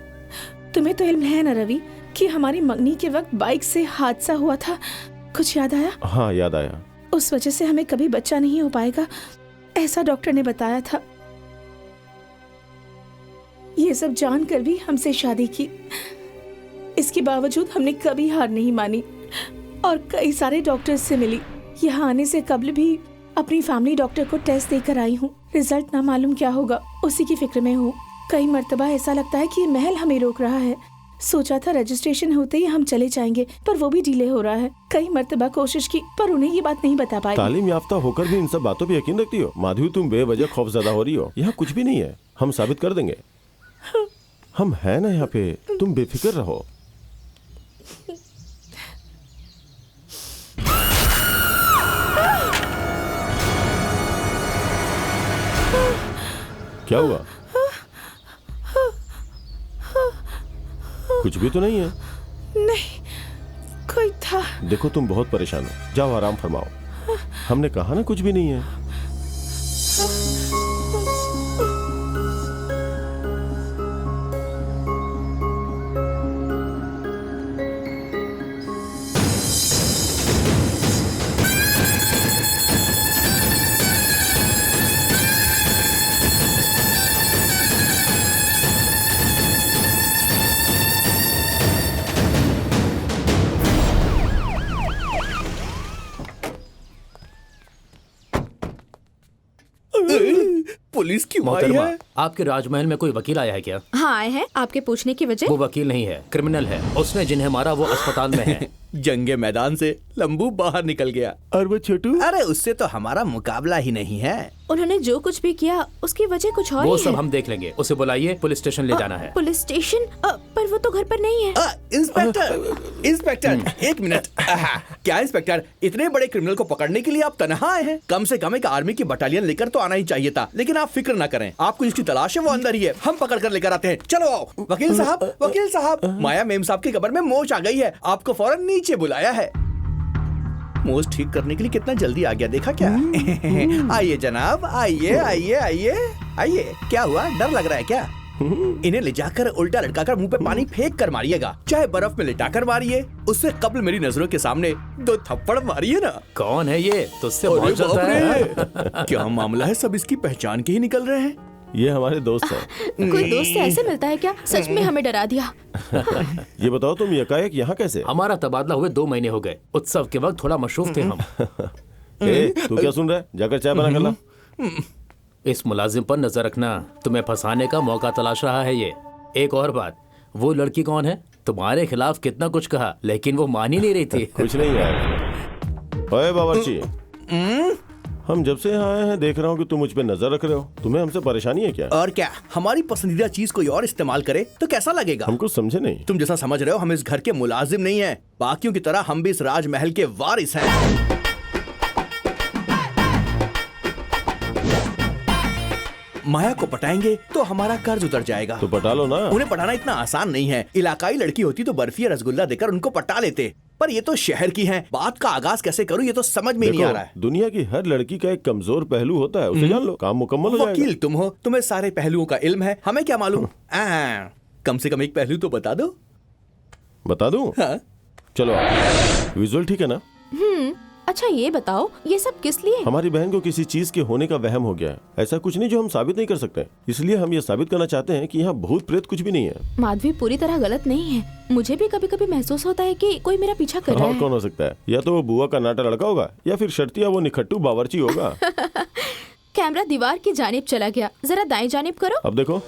तुम्हें तो इल्म है ना रवि कि हमारी मंगनी के वक्त बाइक से हादसा हुआ था। कुछ याद आया? हाँ याद आया। उस वजह से हमें कभी बच्चा नहीं हो पाएगा, ऐसा डॉक्टर ने बताया था। ये सब जानकर भी हमसे शादी की। इसके बावजूद हमने कभी हार नहीं मानी और कई सारे डॉक्टर्स से मिली। यहाँ आने से कबल भी अपनी फैमिली डॉक्टर को टेस्ट देकर आई हूँ। रिजल्ट ना मालूम क्या होगा, उसी की फिक्र में हूँ। कई मर्तबा ऐसा लगता है कि ये महल हमें रोक रहा है। सोचा था रजिस्ट्रेशन होते ही हम चले जाएंगे, पर वो भी डिले हो रहा है। कई मर्तबा कोशिश की पर उन्हें ये बात नहीं बता पाई। तालीम याफ्ता होकर भी इन सब बातों पे यकीन रखती हो? माधवी, तुम बेवजह खौफजदा हो रही हो। यहाँ कुछ भी नहीं है, हम साबित कर देंगे। हम हैं ना यहाँ पे, तुम बेफिक्र रहो। क्या हुआ? कुछ भी तो नहीं है। नहीं, कोई था। देखो तुम बहुत परेशान हो, जाओ आराम फरमाओ। हमने कहा ना कुछ भी नहीं है। पुलिस क्यों आई मोहतरमा, है? आपके राजमहल में कोई वकील आया है क्या? हाँ आए हैं, आपके पूछने की वजह? वो वकील नहीं है, क्रिमिनल है। उसने जिन्हें मारा वो अस्पताल में है। जंगे मैदान से लंबू बाहर निकल गया। और वो छोटू? अरे उससे तो हमारा मुकाबला ही नहीं है। उन्होंने जो कुछ भी किया उसकी वजह कुछ और वो ही सब है। हम देख लेंगे। उसे बुलाइए, पुलिस स्टेशन ले जाना है। Police station? पर वो तो घर पर नहीं है। इंस्पेक्टर, इंस्पेक्टर, एक मिनट। क्या इंस्पेक्टर, इतने बड़े क्रिमिनल को पकड़ने के लिए आप तनहा आए हैं? कम से कम एक आर्मी की बटालियन लेकर तो आना ही चाहिए था। लेकिन आप फिक्र ना करें, आपको जिसकी तलाश है वो अंदर ही है। हम पकड़ कर लेकर आते हैं। चलो आओ। वकील साहब, वकील साहब, माया मेम साहब की कब्र में मोच आ गई है, आपको फौरन नीचे बुलाया है। मोच ठीक करने के लिए कितना जल्दी आ गया, देखा क्या? आइए जनाब, आइए आइए आइए आइए। क्या हुआ, डर लग रहा है क्या? इन्हें ले जाकर उल्टा लटकाकर मुंह पे पानी फेंक कर मारिएगा, चाहे बर्फ में लिटाकर मारिए। उससे कबल मेरी नजरों के सामने 2 थप्पड़ मारिए ना। कौन है ये? तुझसे अरे बहुत जलता बाप है। रे! क्या मामला है, सब इसकी पहचान के ही निकल रहे हैं। ये हमारे दोस्त हैं। कोई दोस्त से ऐसे मिलता है क्या? सच में हमें डरा दिया। ये बताओ तुम यकायक यहाँ कैसे? हमारा तबादला हुए 2 महीने हो गए। उत्सव के वक्त थोड़ा मशरूफ थे हम। तू क्या सुन रहा है? जाकर चाय बना कर ला। इस मुलाजिम पर नजर रखना, तुम्हें फंसाने का मौका तलाश रहा है ये। एक और बात, वो लड़की कौन है? तुम्हारे खिलाफ कितना कुछ कहा लेकिन वो मान ही नहीं रही थी। कुछ नहीं यार। ओए बावर्ची, हम जब से यहाँ आए हैं देख रहा हूँ कि तुम मुझ पे नजर रख रहे हो। तुम्हें हमसे परेशानी है क्या? और क्या, हमारी पसंदीदा चीज कोई और इस्तेमाल करे तो कैसा लगेगा? हम कुछ समझे नहीं। तुम जैसा समझ रहे हो, हम इस घर के मुलाजिम नहीं हैं। बाकियों की तरह हम भी इस राजमहल के वारिस हैं। माया को पटाएंगे तो हमारा कर्ज उतर जाएगा। तो पटा लो ना। उन्हें पटाना इतना आसान नहीं है। इलाकाई लड़की होती तो बर्फी या रसगुल्ला देकर उनको पटा लेते, पर ये तो शहर की हैं। बात का आगाज कैसे करूं ये तो समझ में नहीं आ रहा है। दुनिया की हर लड़की का एक कमजोर पहलू होता है, उसे जान लो, काम मुकम्मल हो जाएगा। वकील तुम हो, तुम्हें सारे पहलुओं का इल्म है, हमें क्या मालूम। कम से कम एक पहलू तो बता दो। बता दूं? हाँ? चलो विजुअल ठीक है ना? अच्छा ये बताओ, ये सब किस लिए? हमारी बहन को किसी चीज के होने का वहम हो गया है। ऐसा कुछ नहीं जो हम साबित नहीं कर सकते, इसलिए हम ये साबित करना चाहते हैं कि यहाँ भूत प्रेत कुछ भी नहीं है। माधवी पूरी तरह गलत नहीं है। मुझे भी कभी कभी महसूस होता है कि कोई मेरा पीछा कर रहा और है। कौन हो सकता है? या तो वो बुआ का नाटा लड़का होगा या फिर शर्तिया वो निखट्टू बावर्ची होगा। कैमरा दीवार की जानिब चला गया, जरा दाएं जानिब करो। अब देखो।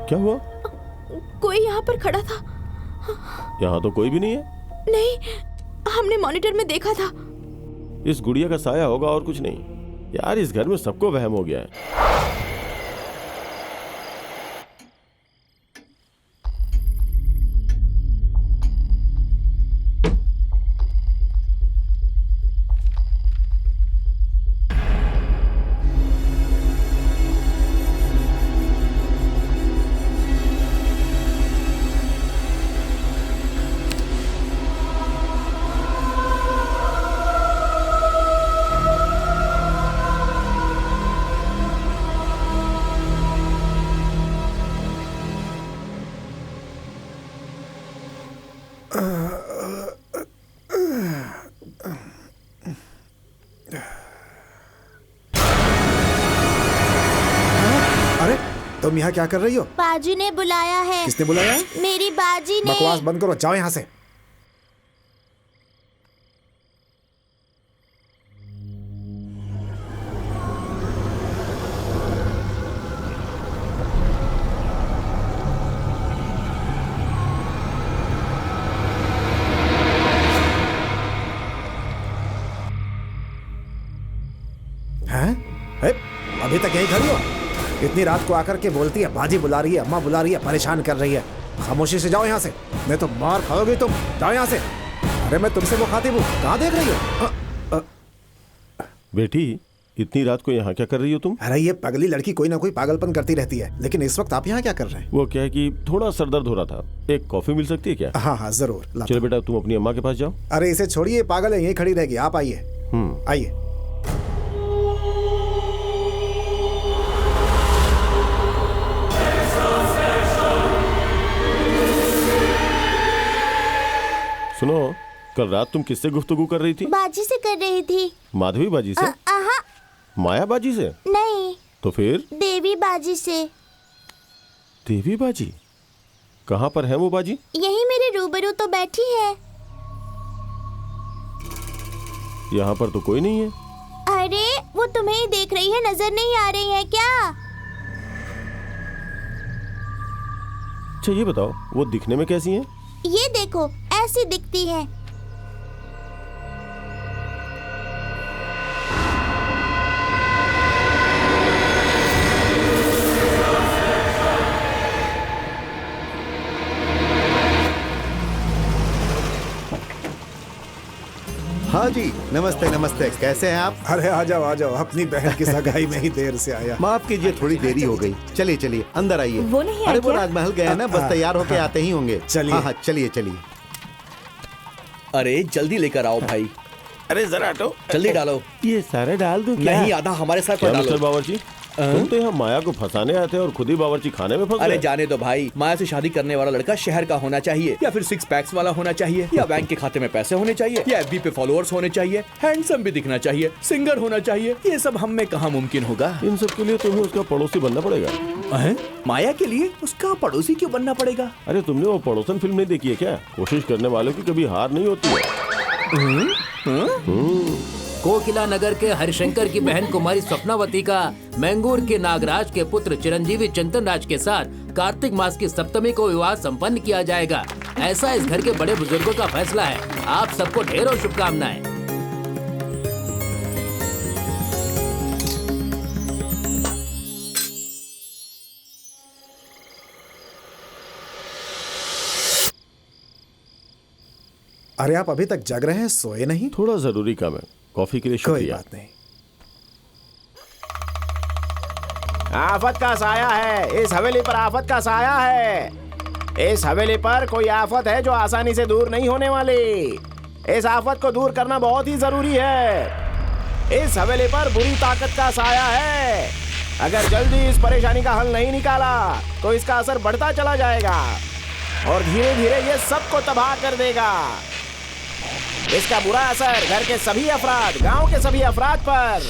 क्या हुआ? कोई यहाँ पर खड़ा था। यहाँ तो कोई भी नहीं है। नहीं, हमने मॉनिटर में देखा था। इस गुड़िया का साया होगा और कुछ नहीं। यार इस घर में सबको वहम हो गया है। तुम यहाँ क्या कर रही हो? बाजी ने बुलाया है। किसने बुलाया? मेरी बाजी ने। बकवास बंद करो, जाओ यहाँ से। हैं? अभी तक यही खड़ी हो? इतनी रात को आकर के बोलती है बाजी बुला रही है, अम्मा बुला रही है, परेशान कर रही है। खामोशी से जाओ यहाँ से, नहीं तो मार खाओगी तुम। जाओ यहाँ से। अरे मैं तुमसे मुखातिब हूँ, कहाँ देख रही हो? बेटी इतनी रात को यहाँ क्या कर रही हो तुम? अरे ये पगली लड़की कोई ना कोई पागलपन करती रहती है, लेकिन इस वक्त आप यहाँ क्या कर रहे हैं? वो क्या है कि थोड़ा सर दर्द हो रहा था, एक कॉफी मिल सकती है क्या? हाँ हाँ जरूर। चलो बेटा तुम अपनी अम्मा के पास जाओ। अरे इसे छोड़िए, पागल है, यहीं खड़ी रहेगी। आप आइए, आइए। सुनो, कल रात तुम किससे गुफ्तगू कर रही थी? बाजी से कर रही थी। माधवी बाजी से? माया बाजी से? नहीं। तो फिर? देवी बाजी से। देवी बाजी? कहाँ पर है वो बाजी? यही मेरे रूबरू तो बैठी है। यहाँ पर तो कोई नहीं है। अरे वो तुम्हें ही देख रही है, नजर नहीं आ रही है क्या? अच्छा ये बताओ, वो दिखने में कैसी हैं? ये देखो, ऐसी दिखती है। हाँ जी, नमस्ते नमस्ते, कैसे हैं आप? अरे आ जाओ आ जाओ, अपनी बहन की सगाई में ही देर से आया। माफ कीजिए, थोड़ी देरी हो गई। चलिए चलिए अंदर आइए। वो नहीं आया अरे वो क्या? राजमहल गए ना, बस तैयार होके आते ही होंगे। चलिए। हाँ हाँ चलिए चलिए। अरे जल्दी लेकर आओ भाई। अरे जरा हटो, जल्दी डालो। ये सारे डाल दूं क्या? नहीं, आधा हमारे साथ क्या डालो। मिस्टर बावर्ची, तुम तो यहाँ माया को फंसाने आए थे और खुद ही बावर्ची खाने में फंस अरे गए। जाने दो भाई, माया से शादी करने वाला लड़का शहर का होना चाहिए, या फिर 6 पैक्स वाला होना चाहिए, या बैंक के खाते में पैसे होने चाहिए, या FB पे फॉलोअर्स होने चाहिए, हैंडसम भी दिखना चाहिए, सिंगर होना चाहिए। ये सब हम में कहाँ मुमकिन होगा? इन सब के लिए तुम्हें उसका पड़ोसी बनना पड़ेगा। माया के लिए उसका पड़ोसी क्यों बनना पड़ेगा? अरे तुमने वो पड़ोसन फिल्म नहीं देखी है क्या? कोशिश करने वालों की कभी हार नहीं होती है। कोकिला नगर के हरिशंकर की बहन कुमारी स्वप्नावती का मैंगूर के नागराज के पुत्र चिरंजीवी चंदन राज के साथ कार्तिक मास की सप्तमी को विवाह संपन्न किया जाएगा। ऐसा इस घर के बड़े बुजुर्गों का फैसला है। आप सबको ढेरों शुभकामनाएं। अरे आप अभी तक जग रहे हैं, सोए नहीं? थोड़ा जरूरी काम है। कॉफी के लिए कोई शुक्रिया। बात नहीं। आफत का साया है, इस हवेली पर आफत का साया है। इस हवेली पर कोई आफत है जो आसानी से दूर नहीं होने वाली। इस आफत को दूर करना बहुत ही जरूरी है। इस हवेली पर बुरी ताकत का साया है। अगर जल्दी इस परेशानी का हल नहीं निकाला तो इसका असर बढ़ता चला जाएगा और धीरे धीरे ये सबको तबाह कर देगा। इसका बुरा असर घर के सभी अफराद, गांव के सभी अफराद पर।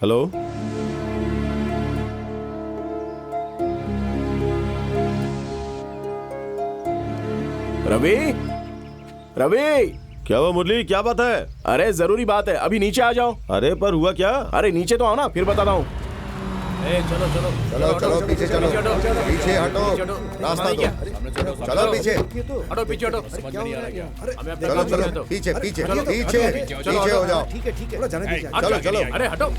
हेलो, रवि, रवि, क्या हुआ मुरली? क्या बात है? अरे जरूरी बात है, अभी नीचे आ जाओ। अरे पर हुआ क्या? अरे नीचे तो आओ ना, फिर बताता हूँ। चलो चलो चलो चलो पीछे चलो, पीछे हटो, रास्ता दो, चलो पीछे, हटो, पीछे हटो। चलो चलो पीछे पीछे पीछे पीछे हो जाओ। ठीक है थोड़ा जाने दीजिए। चलो चलो, अरे हटो,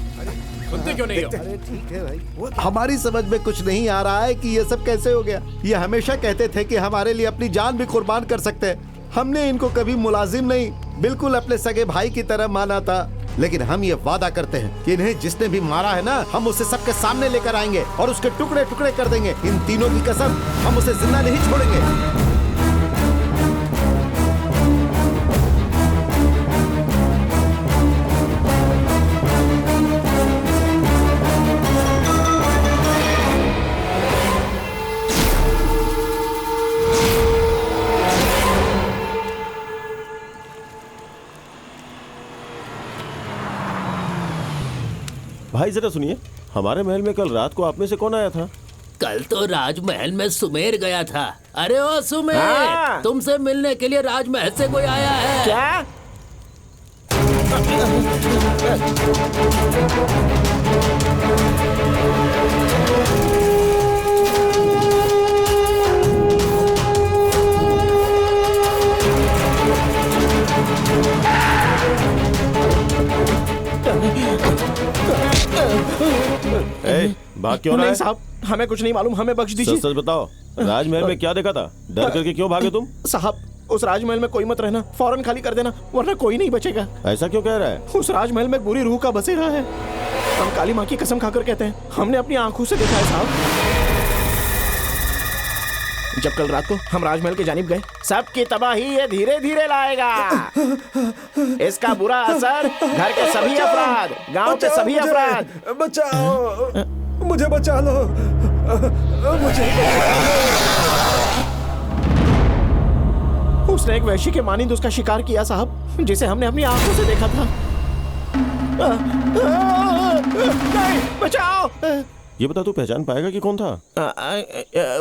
सुनते क्यों नहीं हो? ठीक है भाई। हमारी समझ में कुछ नहीं आ रहा है कि ये सब कैसे हो गया। ये हमेशा कहते थे कि हमारे लिए अपनी जान भी कुर्बान कर सकते हैं। हमने इनको कभी मुलाजिम नहीं, बिल्कुल अपने सगे भाई की तरह माना था। लेकिन हम ये वादा करते हैं कि इन्हें जिसने भी मारा है ना, हम उसे सबके सामने लेकर आएंगे और उसके टुकड़े टुकड़े कर देंगे। इन तीनों की कसम, हम उसे जिंदा नहीं छोड़ेंगे। भाई जरा सुनिए, हमारे महल में कल रात को आप में से कौन आया था? कल तो राजमहल में सुमेर गया था। अरे ओ सुमेर, हाँ। तुमसे मिलने के लिए राजमहल से कोई आया है क्या? भाग क्यों रहा नहीं है? साहब, हमें कुछ नहीं मालूम, हमें बख्श दीजिए। सच सच बताओ, राजमहल में क्या देखा था? डर करके क्यों भागे तुम? साहब, उस राजमहल में कोई मत रहना, फौरन खाली कर देना, वरना कोई नहीं बचेगा। ऐसा क्यों कह रहा है? उस राजमहल में बुरी रूह का बसेरा है। हम काली माँ की कसम खाकर कहते हैं, हमने अपनी आंखों से देखा है साहब। जब कल रात को हम राजमहल के जानिब गए, सबकी तबाही ये धीरे धीरे लाएगा। इसका बुरा असर घर के सभी अफराद, गांव के सभी अफराद। बचाओ, मुझे बचा लो, मुझे उसने एक वैश्य के मानिंद उसका शिकार किया साहब, जिसे हमने अपनी आंखों से देखा था। नहीं, बचाओ। ये बता तू पहचान पाएगा कि कौन था?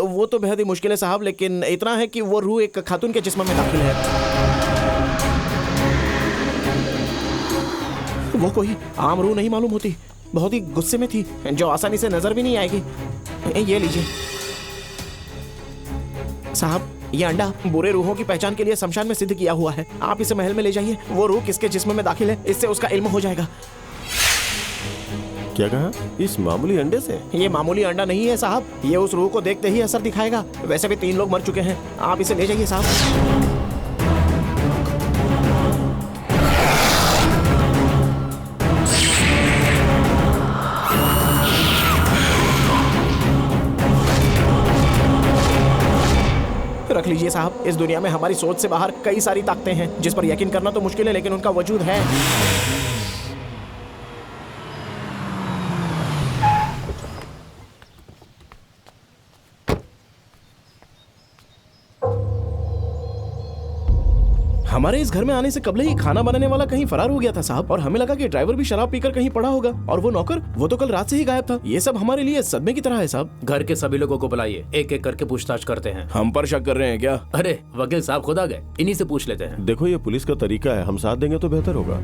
वो तो बेहद ही मुश्किल है साहब, लेकिन इतना है कि वो रूह एक खातून के जिस्म में दाखिल है। वो कोई आम रूह नहीं मालूम होती, बहुत ही गुस्से में थी, जो आसानी से नजर भी नहीं आएगी। ये लीजिए साहब, ये अंडा बुरे रूहों की पहचान के लिए शमशान में सिद्ध किया हुआ है। आप इसे महल में ले जाइए, वो रूह किसके जिस्म में दाखिल है इससे उसका इल्म हो जाएगा। क्या कहा? इस मामूली अंडे से? ये मामूली अंडा नहीं है साहब, ये उस रूह को देखते ही असर दिखाएगा। वैसे भी 3 लोग मर चुके हैं, आप इसे ले जाइए साहब। रख लीजिए साहब। इस दुनिया में हमारी सोच से बाहर कई सारी ताकतें हैं जिस पर यकीन करना तो मुश्किल है, लेकिन उनका वजूद है। हमारे इस घर में आने से कबले ही खाना बनाने वाला कहीं फरार हो गया था साहब, और हमें लगा कि ड्राइवर भी शराब पीकर कहीं पड़ा होगा, और वो नौकर वो तो कल रात से ही गायब था। ये सब हमारे लिए सदमे की तरह है साहब। घर के सभी लोगों को बुलाइए, एक एक करके पूछताछ करते हैं। हम पर शक कर रहे हैं क्या? अरे वकील साहब खुद आ गए, इन्हीं से पूछ लेते हैं। देखो ये पुलिस का तरीका है, हम साथ देंगे तो बेहतर होगा।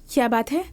क्या बात है?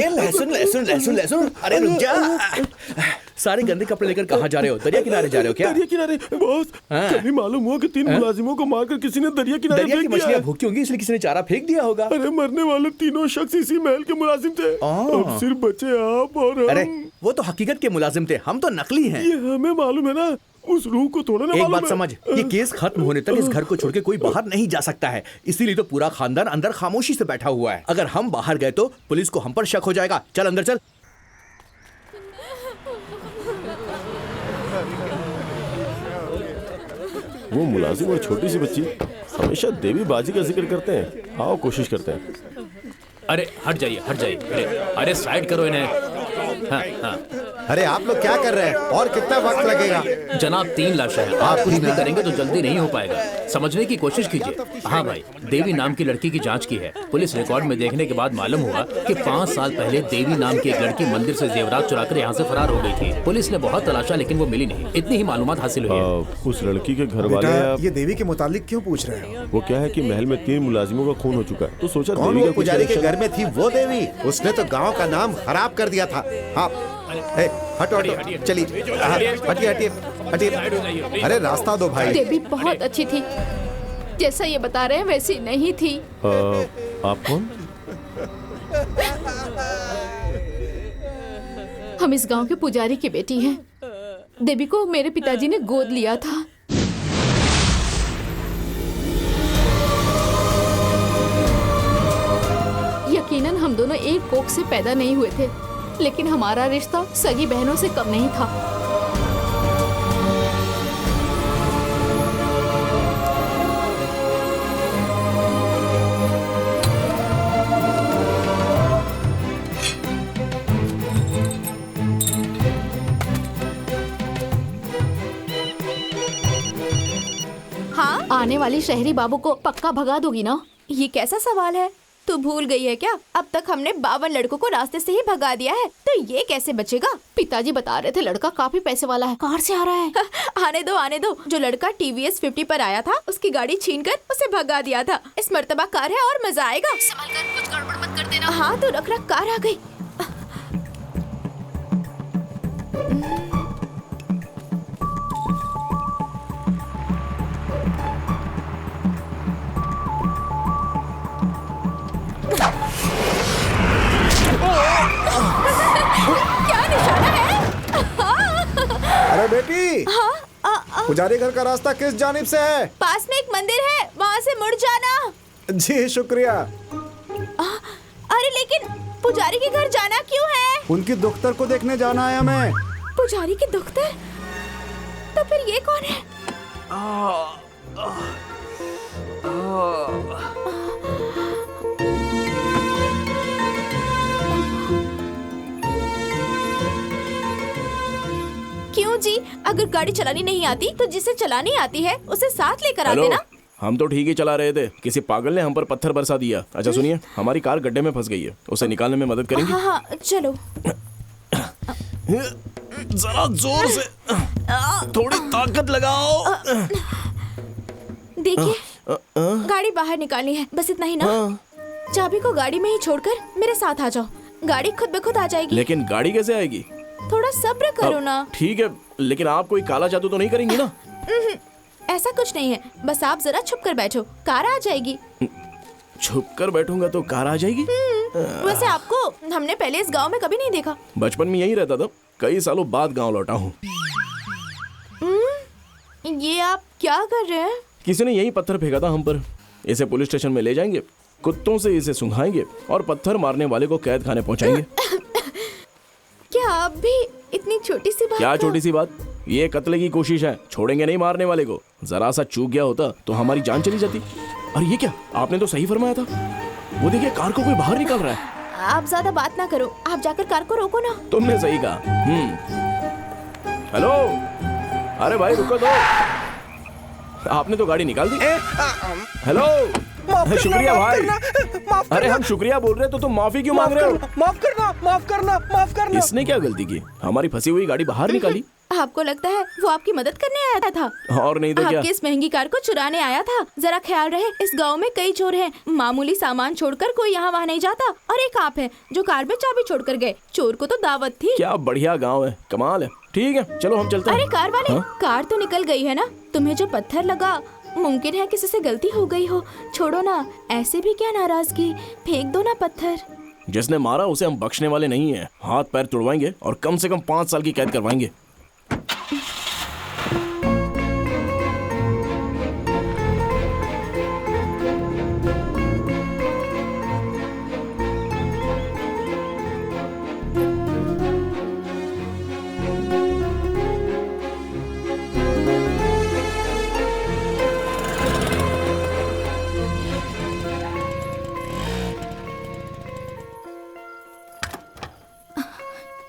लहसुन लहसुन लहसुन लहसुन, अरे रुक जा। सारे गंदे कपड़े लेकर कहाँ जा रहे हो? दरिया किनारे जा रहे हो क्या? दरिया किनारे बॉस, कभी मालूम हुआ कि 3 मुलाजिमों को मारकर किसी ने दरिया किनारे दरिया की फेंक दिया मछलियाँ है। भूखी होंगी इसलिए किसी ने चारा फेंक दिया होगा। अरे मरने वाले तीनों शख्स इसी महल के मुलाजिम थे। अब सिर्फ बचे आप और हम। अरे वो तो हकीकत के मुलाजिम थे, हम तो नकली हैं। ये हमें मालूम है ना, उस रूह को थोड़ा ना एक मालूम बात है। समझ, ये केस खत्म होने तक इस घर को छोड़ के कोई बाहर नहीं जा सकता है। इसीलिए तो पूरा खानदान अंदर खामोशी से बैठा हुआ है। अगर हम बाहर गए तो पुलिस को हम पर शक हो जाएगा। चल अंदर चल। वो मुलाजिम और छोटी सी बच्ची हमेशा देवी बाजी का जिक्र करते हैं। आओ कोशिश करते हैं। अरे हट जाइए, हट जाइए। अरे साइड करो इन्हें। हाँ, हाँ। अरे आप लोग क्या कर रहे हैं और कितना वक्त लगेगा? जनाब 3 लाशें हैं, आप कुछ भी करेंगे तो जल्दी नहीं हो पाएगा। समझने की कोशिश कीजिए। हाँ भाई, देवी नाम की लड़की की जांच की है। पुलिस रिकॉर्ड में देखने के बाद मालूम हुआ कि 5 साल पहले देवी नाम की एक लड़की मंदिर से जेवरात चुराकर यहाँ से फरार हो गई थी। पुलिस ने बहुत तलाशा लेकिन वो मिली नहीं। इतनी ही मालूमात हासिल हुई है। उस लड़की के घर वाले बेटा, आप- ये देवी के मुतालिक क्यों पूछ रहे हो? वो क्या है कि महल में 3 मुलाजिमों का खून हो चुका है, तो सोचा कौन देवी वो का कुछ पुजारी के कनेक्शन- घर में थी? वो देवी, उसने तो गांव का नाम खराब कर दिया था। आप हटो हटो, चलिए हटिए हटिए हटिए। अरे रास्ता दो भाई। देवी बहुत अच्छी थी, जैसा ये बता रहे हैं वैसी नहीं थी। आप कौन? हम इस गांव के पुजारी की बेटी हैं। देवी को मेरे पिताजी ने गोद लिया था। यकीनन हम दोनों एक कोख से पैदा नहीं हुए थे, लेकिन हमारा रिश्ता सगी बहनों से कम नहीं था। हाँ, आने वाली शहरी बाबू को पक्का भगा दोगी ना? ये कैसा सवाल है? तू भूल गई है क्या? अब तक हमने 52 लड़कों को रास्ते से ही भगा दिया है, तो ये कैसे बचेगा? पिताजी बता रहे थे लड़का काफी पैसे वाला है, कार से आ रहा है। आने दो। जो लड़का TVS 50 पर आया था, उसकी गाड़ी छीनकर उसे भगा दिया था। इस मर्तबा कार है और मजा आएगा। संभल कर, कुछ गड़बड़ मत कर देना। हाँ तो रख कार आ गई। क्या निशाना है? अरे बेटी, पुजारी घर का रास्ता किस जानिब से है? पास में एक मंदिर है, वहाँ से मुड़ जाना। जी शुक्रिया। अरे लेकिन पुजारी के घर जाना क्यों है? उनकी दुख्तर को देखने जाना है हमें। पुजारी की दुख्तर? तो फिर ये कौन है? क्यों जी? अगर गाड़ी चलानी नहीं आती तो जिसे चलानी आती है उसे साथ लेकर आ देना। हम तो ठीक ही चला रहे थे, किसी पागल ने हम पर पत्थर बरसा दिया। अच्छा सुनिए, हमारी कार गड्ढे में फंस गई है, उसे निकालने में मदद करेंगी? हाँ, चलो। जरा जोर से, थोड़ी ताकत लगाओ। देखिए, गाड़ी बाहर निकालनी है, बस इतना ही ना। चाबी को गाड़ी में ही छोड़कर मेरे साथ आ जाओ, गाड़ी खुद ब खुद आ जाएगी। लेकिन गाड़ी कैसे आएगी? थोड़ा सब्र करो ना। ठीक है, लेकिन आप कोई काला जादू तो नहीं करेंगी ना? ऐसा कुछ नहीं है, बस आप जरा छुप कर बैठो, कार आ जाएगी। छुप कर बैठूंगा तो कार आ जाएगी? वैसे आपको हमने पहले इस गांव में कभी नहीं देखा। बचपन में यही रहता था, कई सालों बाद गांव लौटा हूँ। ये आप क्या कर रहे हैं? किसी ने यही पत्थर फेंका था हम पर। इसे पुलिस स्टेशन में ले जाएंगे, कुत्तों से इसे सुंघाएंगे और पत्थर मारने वाले को कैद खाने पहुंचाएंगे। क्या आप भी इतनी छोटी सी बात? क्या छोटी सी बात? ये कत्ले की कोशिश है, छोड़ेंगे नहीं मारने वाले को। जरा सा चूक गया होता तो हमारी जान चली जाती। और ये क्या, आपने तो सही फरमाया था। वो देखिए, कार को कोई बाहर निकाल रहा है। आप ज्यादा बात ना करो, आप जाकर कार को रोको ना। तुमने सही कहा। हेलो, अरे भाई रुको तो, आपने तो गाड़ी निकाल दी। हेलो, शुक्रिया भाई। अरे हम शुक्रिया बोल रहे तो तुम माफी क्यों मांग रहे हो? माफ करना। इसने क्या गलती की? हमारी फंसी हुई गाड़ी बाहर निकाली। आपको लगता है वो आपकी मदद करने आया था? और नहीं तो क्या? आपकी इस महंगी कार को चुराने आया था। जरा ख्याल रहे, इस गांव में कई चोर हैं। मामूली सामान छोड़कर कोई यहाँ वहाँ नहीं जाता। और एक आप है जो कार में चाबी छोड़कर गए। चोर को तो दावत थी। क्या बढ़िया गांव है, कमाल है। ठीक है, चलो हम चलते हैं। अरे कार वाले, हाँ? कार तो निकल गई है ना? तुम्हें जो पत्थर लगा, मुमकिन है किसी से गलती हो गई हो। छोड़ो ना, ऐसे भी क्या नाराजगी, फेंक दो ना पत्थर। जिसने मारा उसे हम बख्शने वाले नहीं हैं। हाथ पैर तुड़वाएंगे और कम से कम 5 साल की कैद करवाएंगे।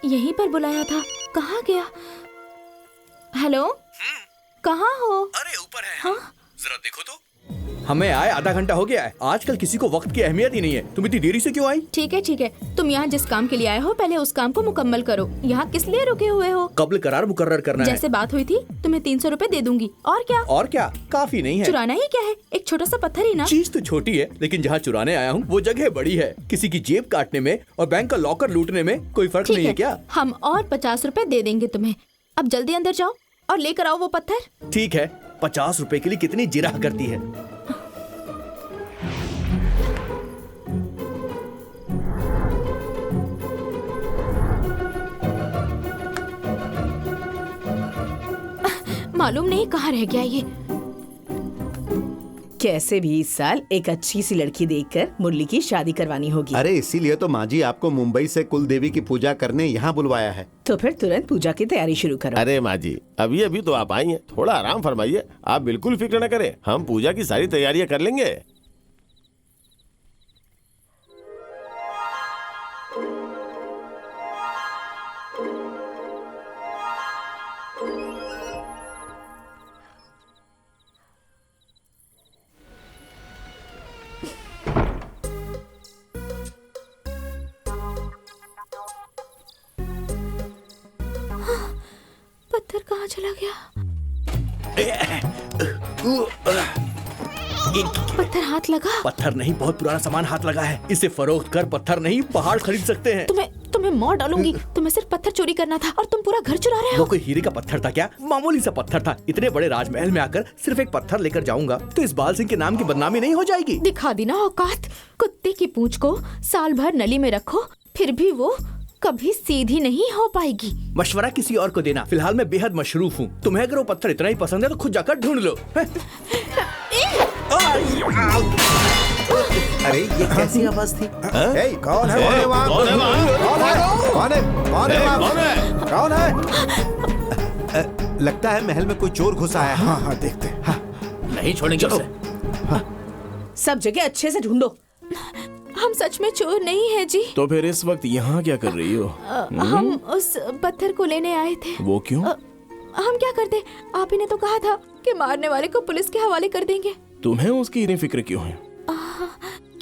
यहीं पर बुलाया था, कहाँ गया? हेलो, कहाँ हो? अरे ऊपर है। हाँ? जरा देखो तो। हमें आए आधा घंटा हो गया है। आजकल किसी को वक्त की अहमियत ही नहीं है। तुम इतनी देरी से क्यों आई? ठीक है, तुम यहाँ जिस काम के लिए आए हो पहले उस काम को मुकम्मल करो। यहाँ किस लिए रुके हुए हो? कब्ल करार मुकर्रर करना है। जैसे बात हुई थी, तुम्हें 300 रुपए दे दूंगी। और क्या? और क्या? काफी नहीं है। चुराना ही क्या है, एक छोटा सा पत्थर ही ना। चीज तो छोटी है, लेकिन जहाँ चुराने आया हूँ वो जगह बड़ी है। किसी की जेब काटने में और बैंक का लॉकर लूटने में कोई फर्क नहीं है क्या? हम और 50 रुपए दे देंगे तुम्हें। अब जल्दी अंदर जाओ और लेकर आओ वो पत्थर। ठीक है, 50 रुपए के लिए कितनी जिराह करती है। मालूम नहीं कहाँ रह गया ये। कैसे भी इस साल एक अच्छी सी लड़की देखकर मुरली की शादी करवानी होगी। अरे इसीलिए तो माँ जी आपको मुंबई से कुल देवी की पूजा करने यहाँ बुलवाया है। तो फिर तुरंत पूजा की तैयारी शुरू करो। अरे माँ जी, अभी अभी तो आप आई हैं, थोड़ा आराम फरमाइए। आप बिल्कुल फिक्र न करें, हम पूजा की सारी तैयारियां कर लेंगे। पत्थर कहाँ चला गया? पत्थर हाथ लगा? पत्थर नहीं, बहुत पुराना सामान हाथ लगा है। इसे फरोख्त कर पत्थर नहीं पहाड़ खरीद सकते हैं। तुम्हें मार डालूंगी। तुम्हें सिर्फ पत्थर चोरी करना था और तुम पूरा घर चुरा रहे हो। वो कोई हीरे का पत्थर था क्या? मामूली सा पत्थर था। इतने बड़े राजमहल में आकर सिर्फ एक पत्थर लेकर जाऊंगा तो इस बाल सिंह के नाम की बदनामी नहीं हो जाएगी? दिखा दी ना औकात। कुत्ते की पूंछ को साल भर नली में रखो, फिर भी वो कभी सीधी नहीं हो पाएगी। मशवरा किसी और को देना। फिलहाल मैं बेहद मशरूफ हूँ। तुम्हें अगर वो पत्थर इतना ही पसंद है तो खुद जाकर ढूंढ लो। अरे ये कैसी आवाज थी? कौन है वहाँ? कौन है? लगता है महल में कोई चोर घुसा है। हाँ देखते हैं। नहीं छोड़ेंगे उसे। सब जगह अच्छे से ढूंढो। हम सच में चोर नहीं है जी। तो फिर इस वक्त यहाँ क्या कर रही हो? हम उस पत्थर को लेने आए थे। वो क्यों? हम क्या करते? आप ही ने तो कहा था कि मारने वाले को पुलिस के हवाले कर देंगे। तुम्हें उसकी इतनी फिक्र क्यों है?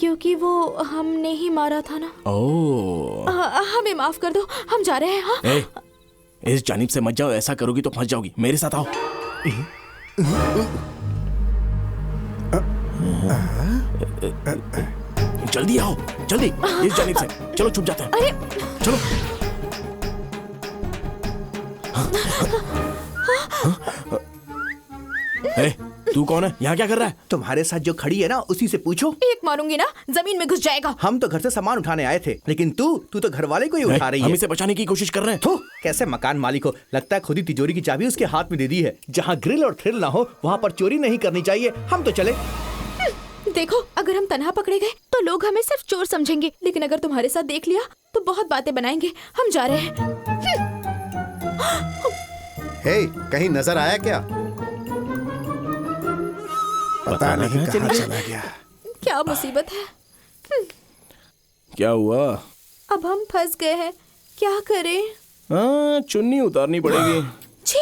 क्योंकि वो हमने ही मारा था ना। ओह, हमें माफ कर दो, हम जा रहे हैं। हाँ? इस जानिब से मत जाओ, ऐसा करोगी तो फंस जाओगी। मेरे साथ आओ। जल्दी आओ, जल्दी। इस जानिब से चलो, छुप जाते हैं। अरे चलो। तू कौन है? यहाँ क्या कर रहा है? तुम्हारे साथ जो खड़ी है ना उसी से पूछो। एक मारूंगी ना, जमीन में घुस जाएगा। हम तो घर से सामान उठाने आए थे, लेकिन तू तो घर वाले को ही उठा रही है। हम इसे बचाने की कोशिश कर रहे हैं। कैसे मकान मालिक हो, लगता है खुद ही तिजोरी की चाबी उसके हाथ में दे दी है। जहाँ ग्रिल और थ्रिल ना हो वहाँ पर चोरी नहीं करनी चाहिए। हम तो चले। देखो, अगर हम तन्हा पकड़े गए तो लोग हमें सिर्फ चोर समझेंगे, लेकिन अगर तुम्हारे साथ देख लिया तो बहुत बातें बनाएंगे। हम जा रहे हैं। हे, कहीं नजर आया क्या? पता नहीं कहाँ चला गया। क्या मुसीबत है। क्या हुआ? अब हम फंस गए हैं, क्या करें? चुन्नी उतारनी पड़ेगी। छी,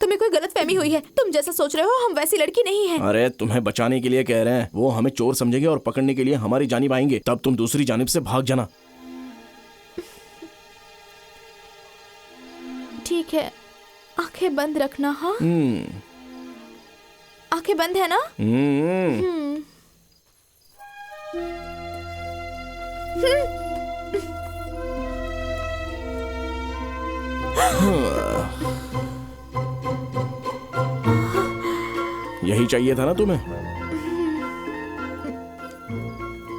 तुम्हें कोई गलतफहमी हुई है। तुम जैसा सोच रहे हो हम वैसी लड़की नहीं है। अरे तुम्हें बचाने के लिए कह रहे हैं। वो हमें चोर समझेंगे और पकड़ने के लिए हमारी जानिब आएंगे। तब तुम दूसरी जानिब से भाग जाना। ठीक है, आंखें बंद रखना। हाँ, आंखें बंद है ना? यही चाहिए था ना तुम्हें?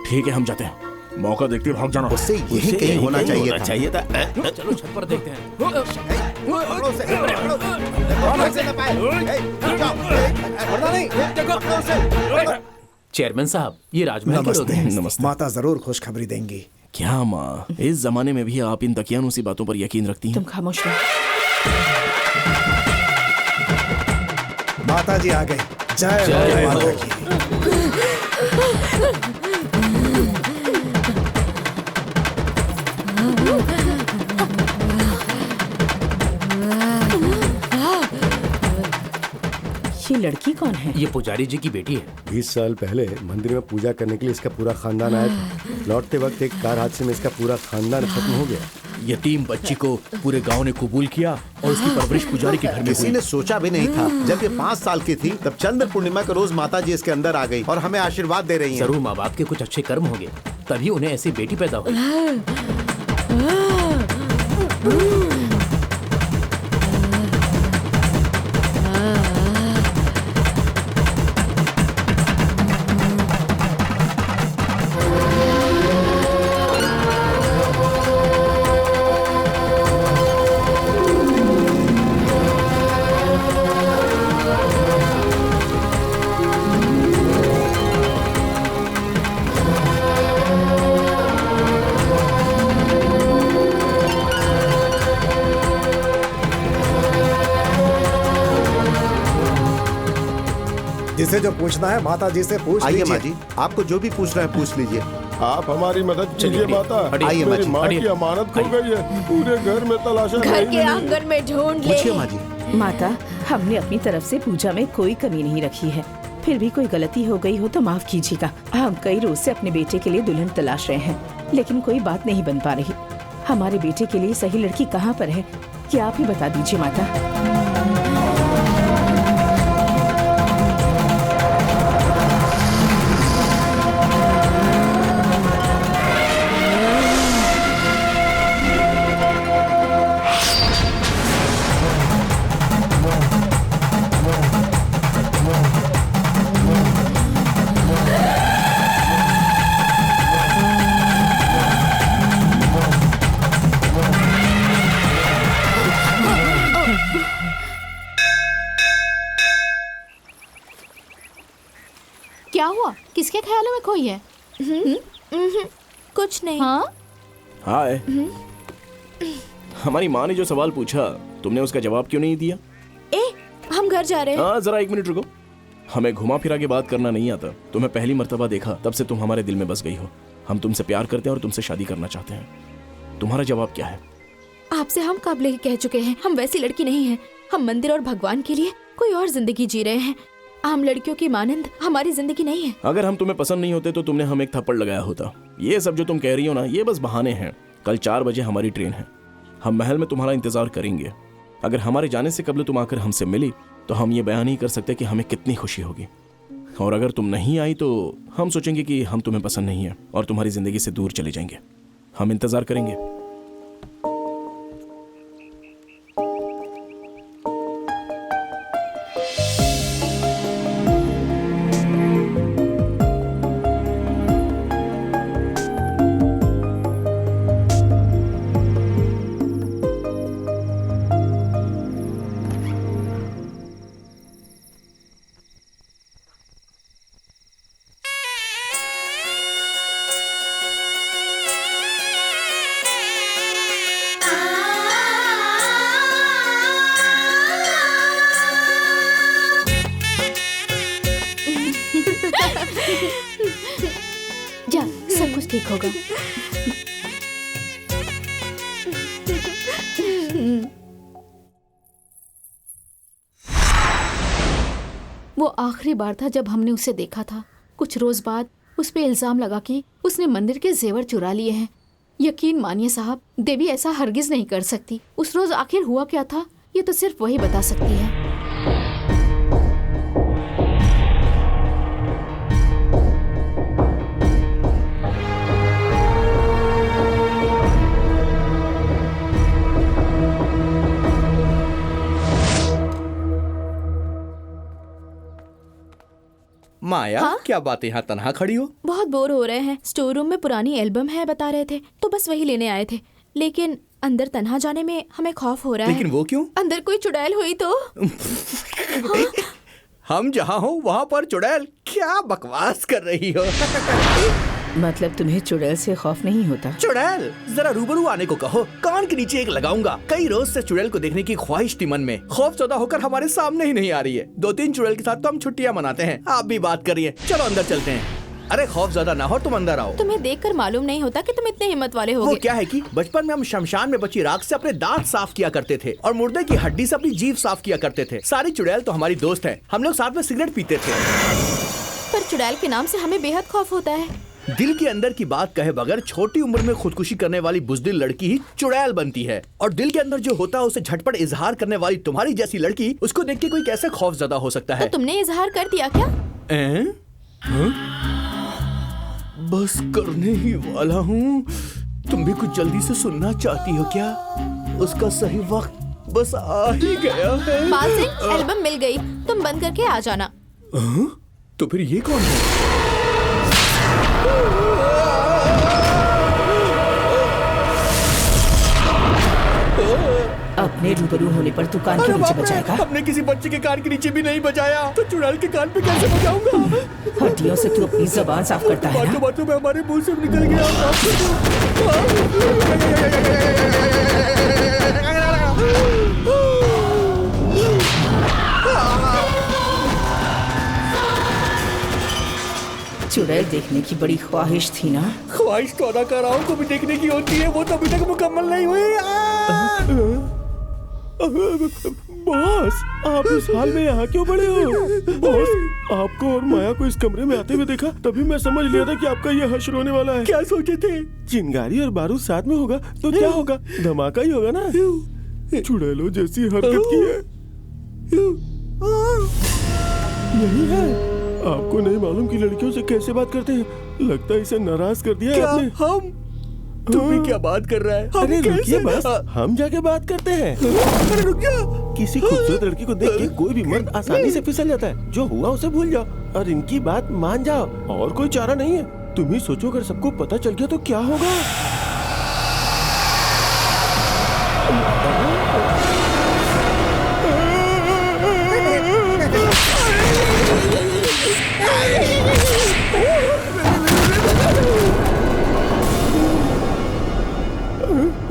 ठीक है, हम जाते हैं। मौका देखते भाग जाना। उससे यही कहीं होना चाहिए था। चलो छत पर देखते हैं। चेयरमैन साहब, ये राजमहल के लोग हैं। नमस्ते। माता जरूर खुशखबरी देंगी। क्या माँ, इस जमाने में भी आप इन दकियानूसी बातों पर यकीन रखती हैं? तुम खामोश रहो। माता जी आ गई। जय माता की। ये लड़की कौन है? ये पुजारी जी की बेटी है। 20 साल पहले मंदिर में पूजा करने के लिए इसका पूरा खानदान आया था। लौटते वक्त एक कार हादसे में इसका पूरा खानदान खत्म हो गया। यतीम बच्ची को पूरे गांव ने कबूल किया और उसकी परवरिश पुजारी के घर में किसी हुई। ने सोचा भी नहीं था। जब ये 5 साल की थी तब चंद्र पूर्णिमा के रोज माता जी इसके अंदर आ गई और हमें आशीर्वाद दे रही हैं। जरूर माँ बाप के कुछ अच्छे कर्म होंगे, तभी उन्हें ऐसी बेटी पैदा हुई। जिसे जो पूछना है माता जी से पूछ आइए लीजिए। माँ जी, आपको जो भी पूछना है पूछ लीजिए। आप हमारी मदद कीजिए माता। आइए माँ मेरी जी, माँ की अमानत खो गई है। पूरे घर में तलाशा घर नहीं के मिली। आंगन में ढूंढ ले। पूछिए माँ जी। माता, हमने अपनी तरफ से पूजा में कोई कमी नहीं रखी है। फिर भी कोई गलती हो गई हो तो माफ कीजिएगा। हम कई रोज से अपने बेटे के लिए दुल्हन तलाश रहे हैं, लेकिन कोई बात नहीं बन पा रही। हमारे बेटे के लिए सही लड़की कहाँ पर है, क्या आप ही बता दीजिए माता। क्या हुआ? किसके ख्यालों में खोई है? कुछ नहीं। हाँ? हाय। हमारी माँ ने जो सवाल पूछा, तुमने उसका जवाब क्यों नहीं दिया? हम घर जा रहे हैं। हाँ, जरा 1 मिनट रुको। हमें घुमा फिरा के बात करना नहीं आता। तुम्हें पहली मर्तबा देखा तब से तुम हमारे दिल में बस गई हो। हम तुमसे प्यार करते हैं और तुमसे शादी करना चाहते हैं। तुम्हारा जवाब क्या है? आपसे हम कब ही कह चुके हैं, हम वैसी लड़की नहीं है। हम मंदिर और भगवान के लिए कोई और जिंदगी जी रहे हैं। आम लड़कियों की मानंद हमारी जिंदगी नहीं है। अगर हम तुम्हें पसंद नहीं होते तो तुमने हमें एक थप्पड़ लगाया होता। ये सब जो तुम कह रही हो ना, ये बस बहाने हैं। कल 4 बजे हमारी ट्रेन है। हम महल में तुम्हारा इंतजार करेंगे। अगर हमारे जाने से कबल तुम आकर हमसे मिली तो हम ये बयान नहीं कर सकते कि हमें कितनी खुशी होगी। और अगर तुम नहीं आई तो हम सोचेंगे कि हम तुम्हें पसंद नहीं है और तुम्हारी जिंदगी से दूर चले जाएंगे। हम इंतजार करेंगे। जा, सब कुछ ठीक होगा। वो आखिरी बार था जब हमने उसे देखा था। कुछ रोज बाद उस पे इल्जाम लगा कि उसने मंदिर के जेवर चुरा लिए हैं। यकीन मानिए साहब, देवी ऐसा हरगिज नहीं कर सकती। उस रोज आखिर हुआ क्या था, ये तो सिर्फ वही बता सकती है। माया, हाँ? क्या बात है, यहाँ तन्हा खड़ी हो? बहुत बोर हो रहे हैं। स्टोर रूम में पुरानी एल्बम है बता रहे थे, तो बस वही लेने आए थे। लेकिन अंदर तन्हा जाने में हमें खौफ हो रहा है। लेकिन वो क्यों? अंदर कोई चुड़ैल हुई तो? हम जहाँ हो वहाँ पर चुड़ैल? क्या बकवास कर रही हो? मतलब तुम्हें चुड़ैल से खौफ नहीं होता? चुड़ैल, जरा रूबरू आने को कहो, कान के नीचे एक लगाऊंगा। कई रोज से चुड़ैल को देखने की ख्वाहिश थी मन में, खौफ ज़्यादा होकर हमारे सामने ही नहीं आ रही है। 2-3 चुड़ैल के साथ तो हम छुट्टियां मनाते हैं, आप भी बात करिए। चलो अंदर चलते हैं। अरे खौफ ज्यादा ना हो, तुम अंदर आओ। तुम्हें देखकर मालूम नहीं होता कि तुम इतने हिम्मत वाले होगे। वो क्या है कि बचपन में हम शमशान में बची राख से अपने दांत साफ किया करते थे और मुर्दे की हड्डी से अपनी जीभ साफ किया करते थे। सारी चुड़ैल तो हमारी दोस्त है, हम लोग साथ में सिगरेट पीते थे। पर चुड़ैल के नाम से हमें बेहद खौफ होता है। दिल के अंदर की बात कहे बगैर छोटी उम्र में खुदकुशी करने वाली बुज़दिल लड़की ही चुड़ैल बनती है, और दिल के अंदर जो होता है उसे झटपट इजहार करने वाली तुम्हारी जैसी लड़की, उसको देख के कोई कैसे खौफ ज्यादा हो सकता है? तो तुमने इजहार कर दिया क्या? बस करने ही वाला हूँ। तुम भी कुछ जल्दी से सुनना चाहती हो क्या? उसका सही वक्त बस आ ही गया है। पाल सिंह, एल्बम मिल गई, तुम बंद करके आ जाना। तो फिर ये कौन है? अपने रूबरू होने पर तू कान के नीचे बजाएगा? हमने किसी बच्चे के कान के नीचे भी नहीं बजाया, तो चुड़ैल के कान पे कैसे बजाऊंगा? हड्डियों से तू अपनी जबान साफ करता है ना? बातों में हमारे मुंह से निकल गया। चुड़ैल देखने की बड़ी ख्वाहिश थी ना? ख्वाहिश तो अदाकाराओं को भी देखने की होती है, वो तो अभी तक मुकम्मल नहीं हुई। बॉस, आप इस हाल में यहाँ क्यों पड़े हो? बॉस, आपको और माया को इस कमरे में आते हुए देखा, तभी मैं समझ लिया था कि आपका ये हश्र होने वाला है। क्या सोचे थे? चिंगारी और बारूद साथ में होगा तो क्या होगा? धमाका ही होगा ना। चुड़ैलों जैसी हरकत की है। यही है। आपको नहीं मालूम कि लड़कियों से कैसे बात करते हैं। लगता है इसे नाराज कर दिया है आपने। हम? तुम भी क्या बात कर रहा है? अरे रुकिए बस, हम जाके बात करते हैं। अरे रुक जा। किसी खूबसूरत लड़की को देख के कोई भी मर्द आसानी से फिसल जाता है। जो हुआ उसे भूल जाओ और इनकी बात मान जाओ, और कोई चारा नहीं है। तुम ही सोचो, अगर सबको पता चल गया तो क्या होगा?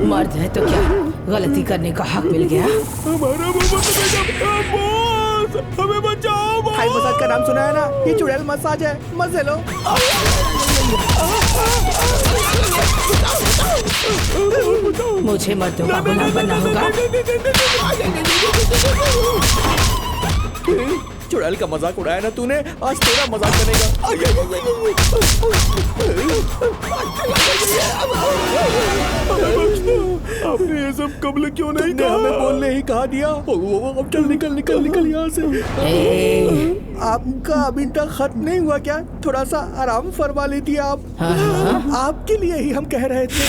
मर्द है तो क्या, गलती करने का हक मिल गया? हमारा बॉस, हमें बचाओ बॉस। थाई मसाज का नाम सुना है ना? ये चुड़ैल मसाज है, मजे लो। मुझे मर्दों का गुलाम बनना होगा। चुड़ैल का मजाक उड़ाया ना तूने, आज तेरा मजाक बनेगा। आपने ये सब कबल क्यों नहीं कहा? हमें बोलने ही कहा दिया। अब चल, निकल निकल निकल यहाँ से। आपका अभी तक खत्म नहीं हुआ क्या? थोड़ा सा आराम फरमा लेती आप। आपके लिए ही हम कह रहे थे।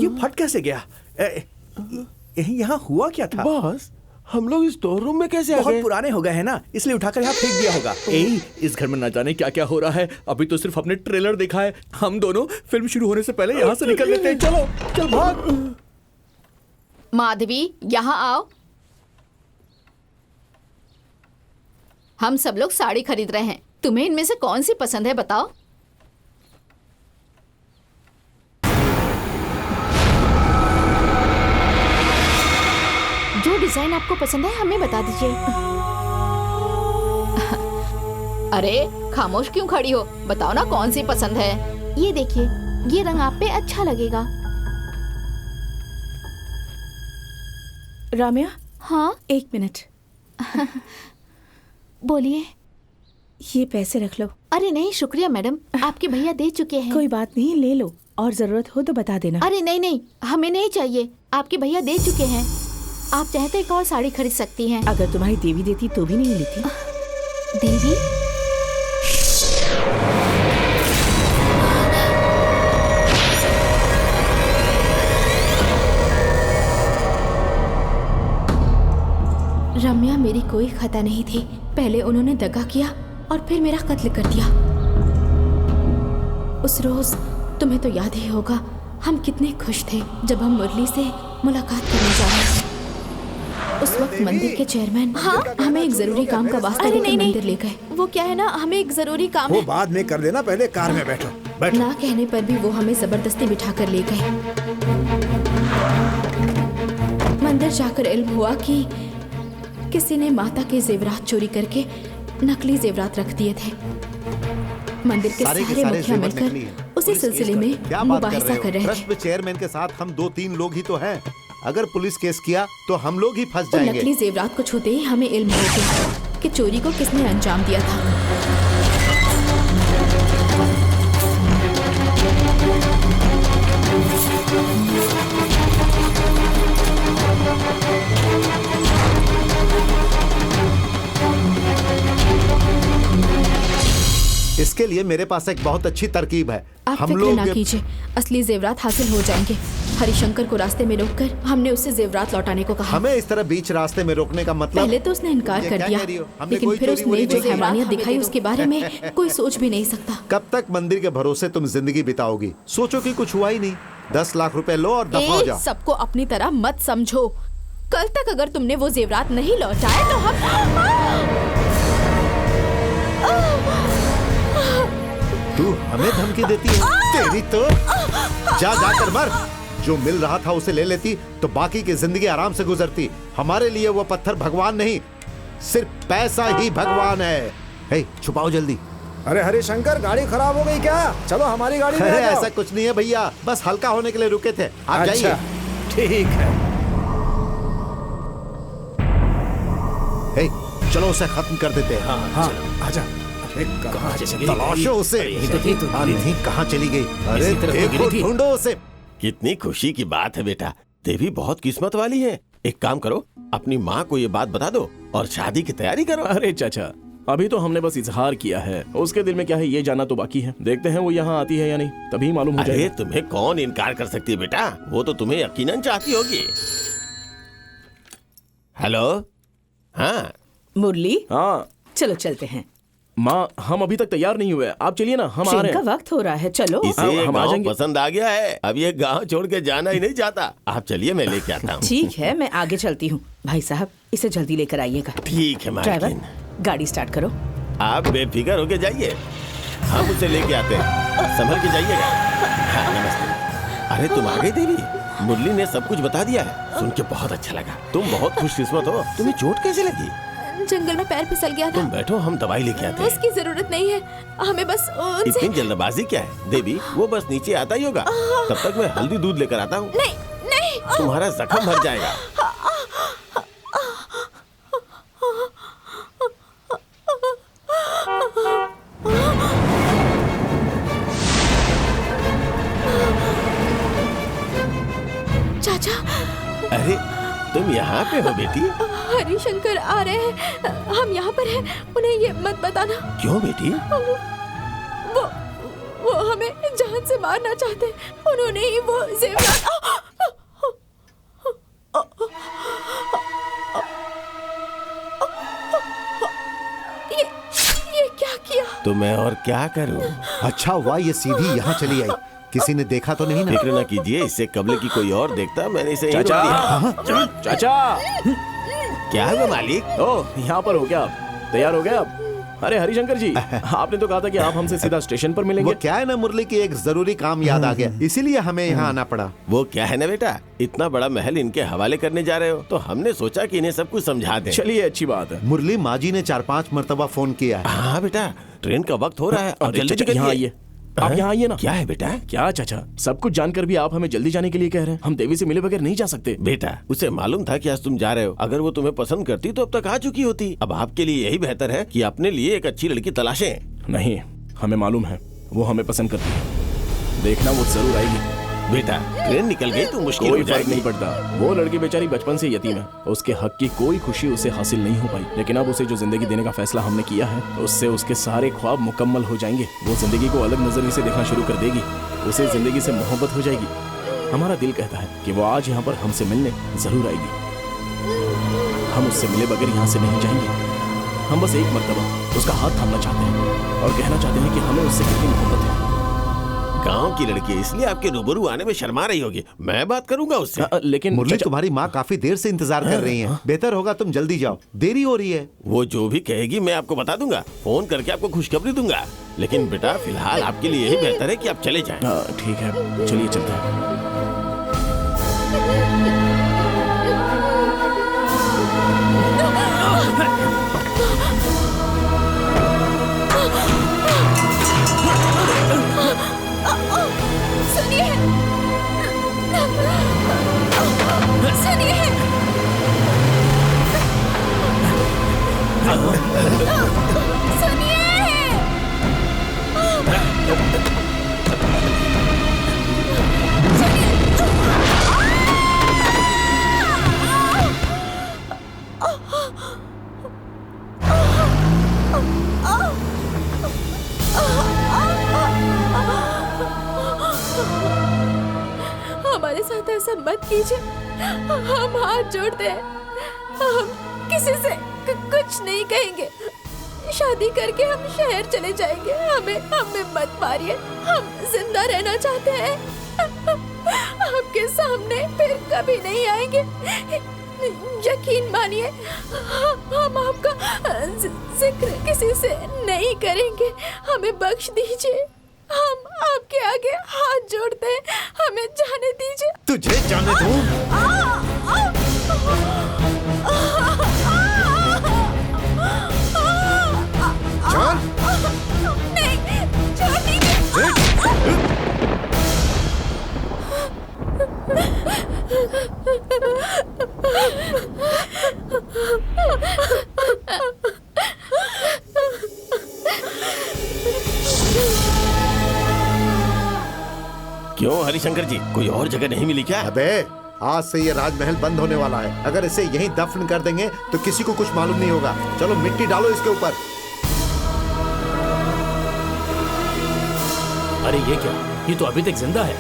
ये फट कैसे गया? यहाँ हुआ क्या था? बॉस, हम लोग स्टोर रूम में कैसे आ गए? बहुत पुराने हो गए हैं ना, इसलिए उठाकर यहाँ फेंक दिया होगा। इस घर में न जाने क्या क्या हो रहा है। अभी तो सिर्फ हमने ट्रेलर देखा है। हम दोनों फिल्म शुरू होने से पहले यहाँ से निकल लेते हैं। चलो चल भाग। माधवी, यहाँ आओ। हम सब लोग साड़ी खरीद रहे हैं, तुम्हें इनमें से कौन सी पसंद है बताओ? जो डिजाइन आपको पसंद है हमें बता दीजिए। अरे खामोश क्यों खड़ी हो, बताओ ना कौन सी पसंद है। ये देखिए, ये रंग आप पे अच्छा लगेगा। राम्या, हाँ 1 मिनट। बोलिए। ये पैसे रख लो। अरे नहीं शुक्रिया मैडम, आपके भैया दे चुके हैं। कोई बात नहीं, ले लो, और जरूरत हो तो बता देना। अरे नहीं नहीं, हमें नहीं चाहिए, आपके भैया दे चुके हैं। आप चाहते एक और साड़ी खरीद सकती हैं। अगर तुम्हारी देवी देती तो भी नहीं लेती। देवी? रम्या मेरी कोई खता नहीं थी। पहले उन्होंने दगा किया और फिर मेरा कत्ल कर दिया। उस रोज तुम्हें तो याद ही होगा, हम कितने खुश थे जब हम मुरली से मुलाकात करने जा रहे थे। उस वक्त मंदिर के चेयरमैन हमें एक जरूरी काम का वास्ता देकर मंदिर ले गए। वो क्या है ना, हमें एक जरूरी काम वो है। बाद में कर देना, पहले कार में बैठो। बैठो। ना कहने पर भी वो हमें जबरदस्ती बिठा कर ले गए। मंदिर जाकर इल्म हुआ कि किसी ने माता के जेवरात चोरी करके नकली जेवरात रख दिए थे। मंदिर के सारे मुखिया मिलकर उसी सिलसिले में मुबाहिसा कर रहे थे। ट्रस्ट चेयरमैन के साथ हम 2-3 लोग ही तो हैं। अगर पुलिस केस किया तो हम लोग ही फंस तो जाएंगे। नकली जेवरात को छूते ही हमें इल्म हो गया कि चोरी को किसने अंजाम दिया था। इसके लिए मेरे पास एक बहुत अच्छी तरकीब है। आप हम फिक्र लोग ना कीजिए, असली जेवरात हासिल हो जाएंगे। हरिशंकर को रास्ते में रोककर हमने उससे जेवरात लौटाने को कहा। हमें इस तरह बीच रास्ते में रोकने का मतलब? पहले तो उसने इनकार कर दिया, लेकिन फिर उसने जो हैवानियत दिखाई उसके बारे में कोई सोच भी नहीं सकता। कब तक मंदिर के भरोसे तुम जिंदगी बिताओगी? सोचो कि कुछ हुआ ही नहीं। 10 लाख रुपए लो और दफा हो जाओ। सबको अपनी तरह मत समझो। कल तक अगर तुमने वो जेवरात नहीं लौटाए तो हम तू हमें धमकी देती है? तेरी तो जा जाकर मर। जो मिल रहा था उसे ले लेती तो बाकी की जिंदगी आराम से गुजरती। हमारे लिए वो पत्थर भगवान नहीं, सिर्फ पैसा ही भगवान है। हे, छुपाओ जल्दी। अरे हरिशंकर, गाड़ी खराब हो गई क्या? चलो हमारी गाड़ी में आ जाओ। ऐसा कुछ नहीं है भैया, बस हल्का होने के लिए रुके थे। आप जाइए। ठीक है। हे, चलो उसे खत्म कर देते हैं। हाँ, आजा। तलाशो उसे। नहीं, कहाँ चली गई? अरे देखो, ढूंढो उसे। कितनी खुशी की बात है बेटा, देवी बहुत किस्मत वाली है। एक काम करो, अपनी माँ को ये बात बता दो और शादी की तैयारी करो। अरे चाचा, अभी तो हमने बस इजहार किया है, उसके दिल में क्या है ये जानना तो बाकी है। देखते हैं वो यहाँ आती है या नहीं, तभी मालूम हो जाएगा। अरे तुम्हें कौन इनकार कर सकती है बेटा, वो तो तुम्हें यकीनन चाहती होगी। हेलो। हाँ मुरली, हाँ चलो चलते हैं। माँ, हम अभी तक तैयार नहीं हुए, आप चलिए ना, हम आ रहे ट्रेन हैं। का वक्त हो रहा है, चलो। इसे ये हम आ गाँव जाएंगे। पसंद आ गया है, अब ये गांव छोड़ के जाना ही नहीं चाहता। आप चलिए, मैं लेके आता हूँ। ठीक है, मैं आगे चलती हूँ। भाई साहब, इसे जल्दी लेकर आइएगा। ठीक है ड्राइवर, मालकिन, गाड़ी स्टार्ट करो। आप बेफिक्र होके जाइए, हम उसे लेके आते हैं, संभल के जाइएगा। हाँ, नमस्ते। अरे तुम आ गई देवी, मुरली ने सब कुछ बता दिया है। सुन के बहुत अच्छा लगा, तुम बहुत खुशकिस्मत हो। तुम्हें चोट कैसे लगी? जंगल में पैर फिसल गया था। तुम बैठो, हम दवाई लेके आते हैं। उसकी जरूरत नहीं है, हमें बस उनसे। इतनी जल्दबाजी क्या है देवी, वो बस नीचे आता ही होगा। तब तक मैं हल्दी दूध लेकर आता हूँ। नहीं नहीं, तुम्हारा जख्म भर जाएगा। चाचा। अरे तुम यहाँ पे हो बेटी? हरिशंकर आ रहे हैं, हम यहाँ पर हैं, उन्हें ये मत बताना। क्यों बेटी? वो हमें जान से मारना चाहते, उन्होंने ही वो जेवरात। ये क्या किया? तो मैं और क्या करूँ? अच्छा हुआ ये सीधी यहाँ चली आई, किसी ने देखा तो नहीं ना? फिक्र न कीजिए, इससे कबले की कोई और देखता, मैंने इसे यहीं चाचा, रोक दिया। चाचा, क्या हुआ मालिक? ओह, यहाँ पर हो क्या आप? तैयार हो गए आप? अरे हरिशंकर जी, आपने तो कहा था कि आप हमसे सीधा स्टेशन पर मिलेंगे। वो क्या है ना, मुरली की एक जरूरी काम याद आ गया, इसीलिए हमें यहाँ आना पड़ा। वो क्या है ना बेटा, इतना बड़ा महल इनके हवाले करने जा रहे हो, तो हमने सोचा कि इन्हें सब कुछ समझा दें। चलिए, अच्छी बात है। मुरली, माँ जी ने 4-5 मरतबा फोन किया है। हाँ बेटा, ट्रेन का वक्त हो रहा है, अब जल्दी चाचा, यहाँ आइए। आप यहाँ आइए ना। क्या है बेटा? क्या चाचा, सब कुछ जानकर भी आप हमें जल्दी जाने के लिए कह रहे हैं? हम देवी से मिले बगैर नहीं जा सकते। बेटा, उसे मालूम था कि आज तुम जा रहे हो। अगर वो तुम्हें पसंद करती तो अब तक आ चुकी होती। अब आपके लिए यही बेहतर है कि अपने लिए एक अच्छी लड़की तलाशें। नहीं, हमें मालूम है वो हमें पसंद करती है। देखना, वो जरूर आएगी। बेटा, ट्रेन निकल गई तो मुश्किल कोई हो फर्क जाएगी। नहीं पड़ता। वो लड़की बेचारी बचपन से यतीम है, उसके हक की कोई खुशी उसे हासिल नहीं हो पाई, लेकिन अब उसे जो जिंदगी देने का फैसला हमने किया है, उससे उसके सारे ख्वाब मुकम्मल हो जाएंगे। वो जिंदगी को अलग नजरिए से देखना शुरू कर देगी, उसे जिंदगी से मोहब्बत हो जाएगी। हमारा दिल कहता है कि वो आज यहाँ पर हमसे मिलने जरूर आएगी। हम उससे मिले बगैर यहाँ से नहीं जाएंगे। हम बस एक मर्तबा उसका हाथ थामना चाहते हैं और कहना चाहते हैं कि हमें उससे कितनी मोहब्बत है। गांव की लड़की इसलिए आपके रूबरू आने में शर्मा रही होगी। मैं बात करूंगा उससे। लेकिन मुरली, तुम्हारी माँ काफी देर से इंतजार कर रही हैं। बेहतर होगा तुम जल्दी जाओ, देरी हो रही है। वो जो भी कहेगी मैं आपको बता दूंगा, फोन करके आपको खुशखबरी दूंगा। लेकिन बेटा फिलहाल आपके लिए यही बेहतर है कि आप चले जाएं। ठीक है, चलिए चलते हैं। सुनिए, सुनिए, हमारे साथ ऐसा मत कीजिए। हम हाथ जोड़ते हैं, हम किसी से कुछ नहीं कहेंगे। शादी करके हम शहर चले जाएंगे। हमें मत मारिए, हम जिंदा रहना चाहते हैं। आपके सामने फिर कभी नहीं आएंगे, यकीन मानिए। हम आपका जिक्र किसी से नहीं करेंगे। हमें बख्श दीजिए, हम आपके आगे हाथ जोड़ते हैं। हमें जाने दीजिए। तुझे जाने दूं? जान? नहीं, छोड़ दीजिए। क्यों हरिशंकर जी, कोई और जगह नहीं मिली क्या? अबे आज से ये राजमहल बंद होने वाला है। अगर इसे यहीं दफन कर देंगे तो किसी को कुछ मालूम नहीं होगा। चलो मिट्टी डालो इसके ऊपर। अरे ये क्या, ये तो अभी तक जिंदा है।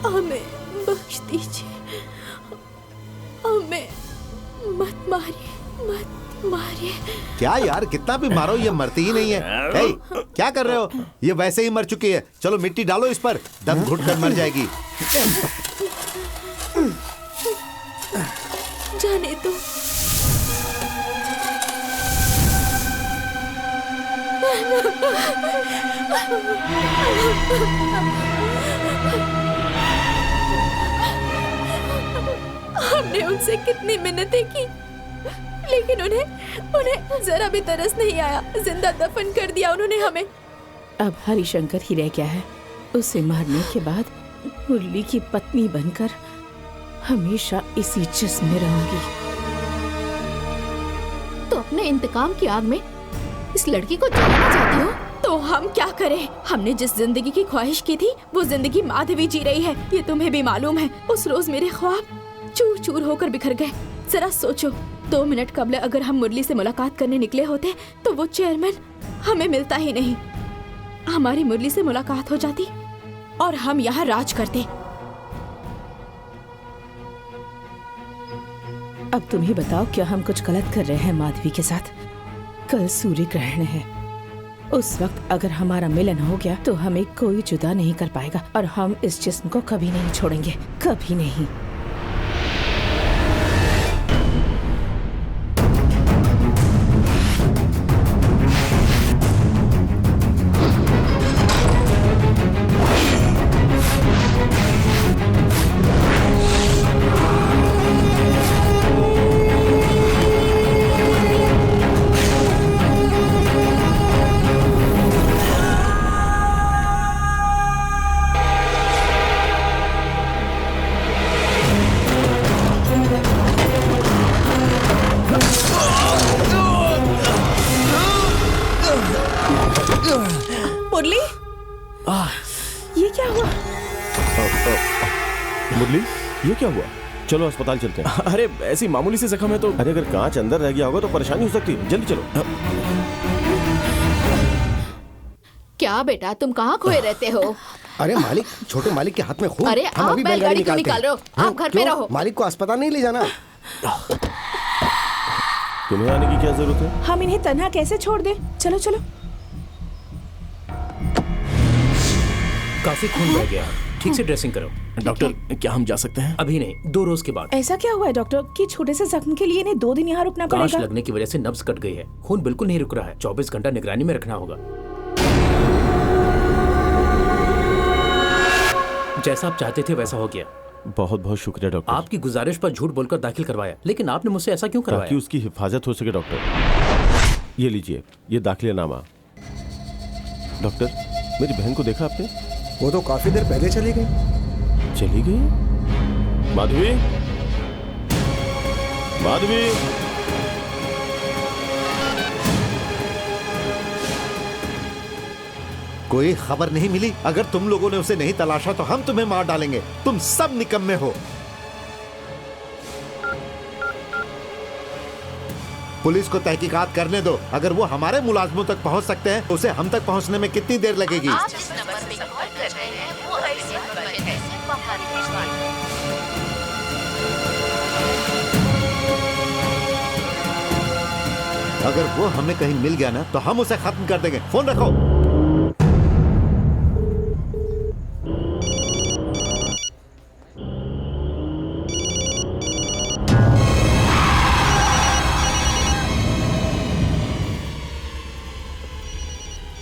हमें बख्श दीजिए, हमें मत मारिए, मत मारिए। क्या यार, कितना भी मारो ये मरती ही नहीं है। हे, क्या कर रहे हो? ये वैसे ही मर चुकी है। चलो मिट्टी डालो इस पर, दम घुट कर मर जाएगी। जाने दो। हमने उनसे कितनी मिन्नतें की, लेकिन उन्हें जरा भी तरस नहीं आया। जिंदा दफन कर दिया उन्होंने हमें। अब हरिशंकर ही रह गया है। उसे मारने के बाद मुरली की पत्नी बनकर हमेशा इसी जिस्म में रहूंगी। तो अपने इंतकाम की आग में इस लड़की को जलाना चाहती हो? तो हम क्या करें? हमने जिस जिंदगी की ख्वाहिश की थी वो जिंदगी माधवी जी रही है, ये तुम्हें भी मालूम है। उस रोज मेरे ख्वाब चूर चूर होकर बिखर गए। जरा सोचो, 2 मिनट कबल अगर हम मुरली से मुलाकात करने निकले होते तो वो चेयरमैन हमें मिलता ही नहीं। हमारी मुरली से मुलाकात हो जाती और हम यहाँ राज करते। अब तुम ही बताओ, क्या हम कुछ गलत कर रहे हैं माधवी के साथ? कल सूर्य ग्रहण है। उस वक्त अगर हमारा मिलन हो गया तो हमें कोई जुदा नहीं कर पाएगा और हम इस जिस्म को कभी नहीं छोड़ेंगे, कभी नहीं। मुरली, ये क्या हुआ? मुरली, ये क्या हुआ? चलो अस्पताल चलते हैं। अरे ऐसी मामूली सी जख्म है तो। अरे अगर कांच अंदर रह गया होगा तो परेशानी हो सकती है। जल्दी चलो। क्या बेटा, तुम कहाँ खोए रहते हो? अरे मालिक, छोटे मालिक के हाथ में खून। अरे हम आप अभी बैलगाड़ी क्यों निकाल रहे हो? आप घर पे क्यों? रहो। मालिक को अस्पताल नहीं ले जाना? तुम्हें आने की क्या जरूरत है? हम इन्हें तन्हा कैसे छोड़ दें? चलो चलो। काफी खून बह गया है, ठीक से ड्रेसिंग करो। डॉक्टर, क्या हम जा सकते हैं? अभी नहीं, 2 रोज के बाद। ऐसा क्या हुआ है डॉक्टर कि छोटे से जख्म के लिए इन्हें 2 दिन यहाँ रुकना कांच पड़ेगा? लगने की वजह से नब्ज कट गई है, खून बिल्कुल नहीं रुक रहा है। 24 घंटा निगरानी में रखना होगा। जैसा आप चाहते थे वैसा हो गया। बहुत बहुत शुक्रिया डॉक्टर। आपकी गुजारिश पर झूठ बोलकर दाखिल करवाया, लेकिन आपने मुझसे ऐसा क्यों ताकि करवाया? उसकी हिफाजत हो सके डॉक्टर। ये लीजिए, ये दाखिलेनामा। डॉक्टर, मेरी बहन को देखा आपने? वो तो काफी देर पहले चली गई। चली गई? माधवी, माधवी, कोई खबर नहीं मिली। अगर तुम लोगों ने उसे नहीं तलाशा तो हम तुम्हें मार डालेंगे। तुम सब निकम्मे हो। पुलिस को तहकीकात करने दो। अगर वो हमारे मुलाजमों तक पहुंच सकते हैं, उसे हम तक पहुंचने में कितनी देर लगेगी? अगर वो हमें कहीं मिल गया ना तो हम उसे खत्म कर देंगे। फोन रखो।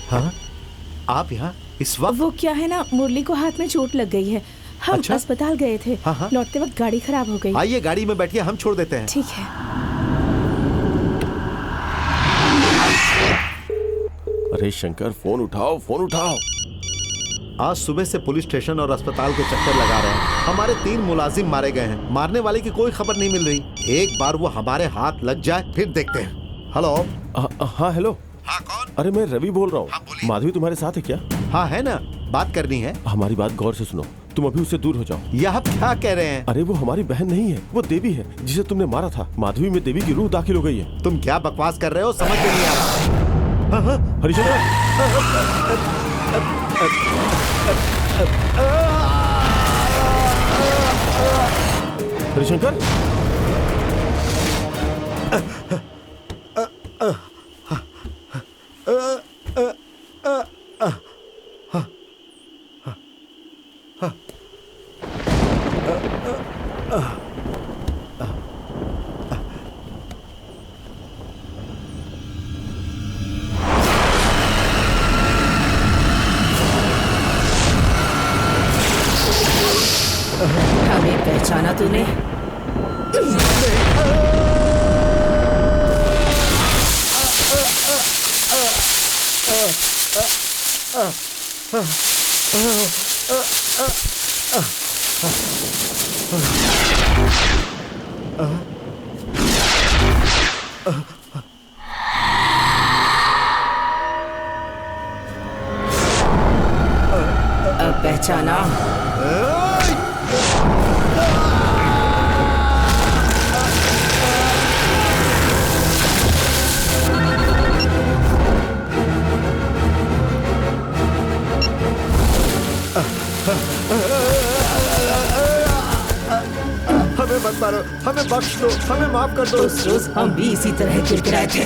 हाँ, आप यहाँ इस वक्त? वो क्या है ना, मुरली को हाथ में चोट लग गई है। हम अच्छा? अस्पताल गए थे। हाँ। लौटते वक्त गाड़ी खराब हो गई। आइए गाड़ी में बैठिए, हम छोड़ देते हैं। ठीक है। अरे शंकर, फोन उठाओ, फोन उठाओ। आज सुबह से पुलिस स्टेशन और अस्पताल के चक्कर लगा रहे हैं। हमारे 3 मुलाजिम मारे गए हैं। मारने वाले की कोई खबर नहीं मिल रही। एक बार वो हमारे हाथ लग जाए फिर देखते हैं। हेलो। हाँ हेलो। हाँ कौन? अरे मैं रवि बोल रहा हूँ। हाँ, बोलिए। माधवी तुम्हारे साथ है क्या? हाँ है ना, बात करनी है। हमारी बात गौर से सुनो, तुम अभी उससे दूर हो जाओ। यह आप क्या कह रहे हैं? अरे वो हमारी बहन नहीं है, वो देवी है जिसे तुमने मारा था। माधवी में देवी की रूह दाखिल हो गई है। तुम क्या बकवास कर रहे हो, समझ में नहीं आ रहा। हरिशंकर, हरिशंकर, हमें पहचाना तूने? पहचाना? हमें मत मारो, हमें बख्श दो, हमें माफ कर दो। उस रोज हम भी इसी तरह गिड़गिड़ाए थे।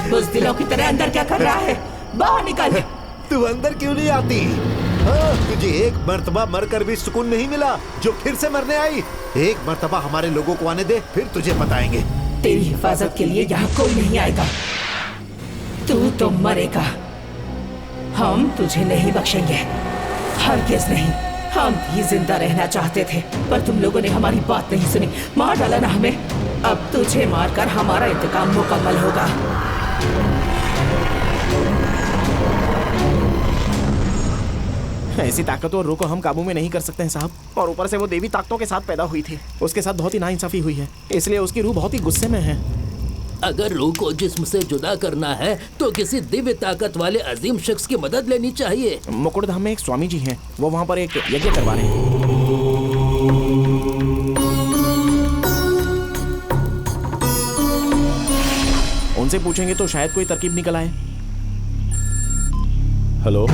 बुज़दिलों की तरह अंदर क्या कर रहा है? बाहर निकल। तू अंदर क्यों नहीं आती? हाँ, तुझे एक मर्तबा मरकर भी सुकून नहीं मिला जो फिर से मरने आई। एक मर्तबा हमारे लोगों को आने दे, फिर तुझे बताएंगे। तेरी हिफाजत के लिए यहाँ कोई नहीं आएगा। तू तो मरेगा। हम तुझे नहीं बख्शेंगे, हरगिज़ नहीं। हम भी जिंदा रहना चाहते थे, पर तुम लोगों ने हमारी बात नहीं सुनी, मार डाला ना हमें। अब तुझे मारकर हमारा इंतकाम मुकम्मल होगा। ऐसी ताकतवर रूह को हम काबू में नहीं कर सकते हैं साहब। और ऊपर से वो देवी ताकतों के साथ पैदा हुई थी, उसके साथ बहुत ही नाइंसाफी हुई है, इसलिए उसकी रूह बहुत ही गुस्से में है। अगर रूह को जिस्म से जुदा करना है तो किसी दिव्य ताकत वाले अजीम शख्स की मदद लेनी चाहिए। मुकुटधाम में एक स्वामी जी हैं, वो वहाँ पर एक यज्ञ करवा रहे हैं। उनसे पूछेंगे तो शायद कोई तरकीब निकल आए। हेलो,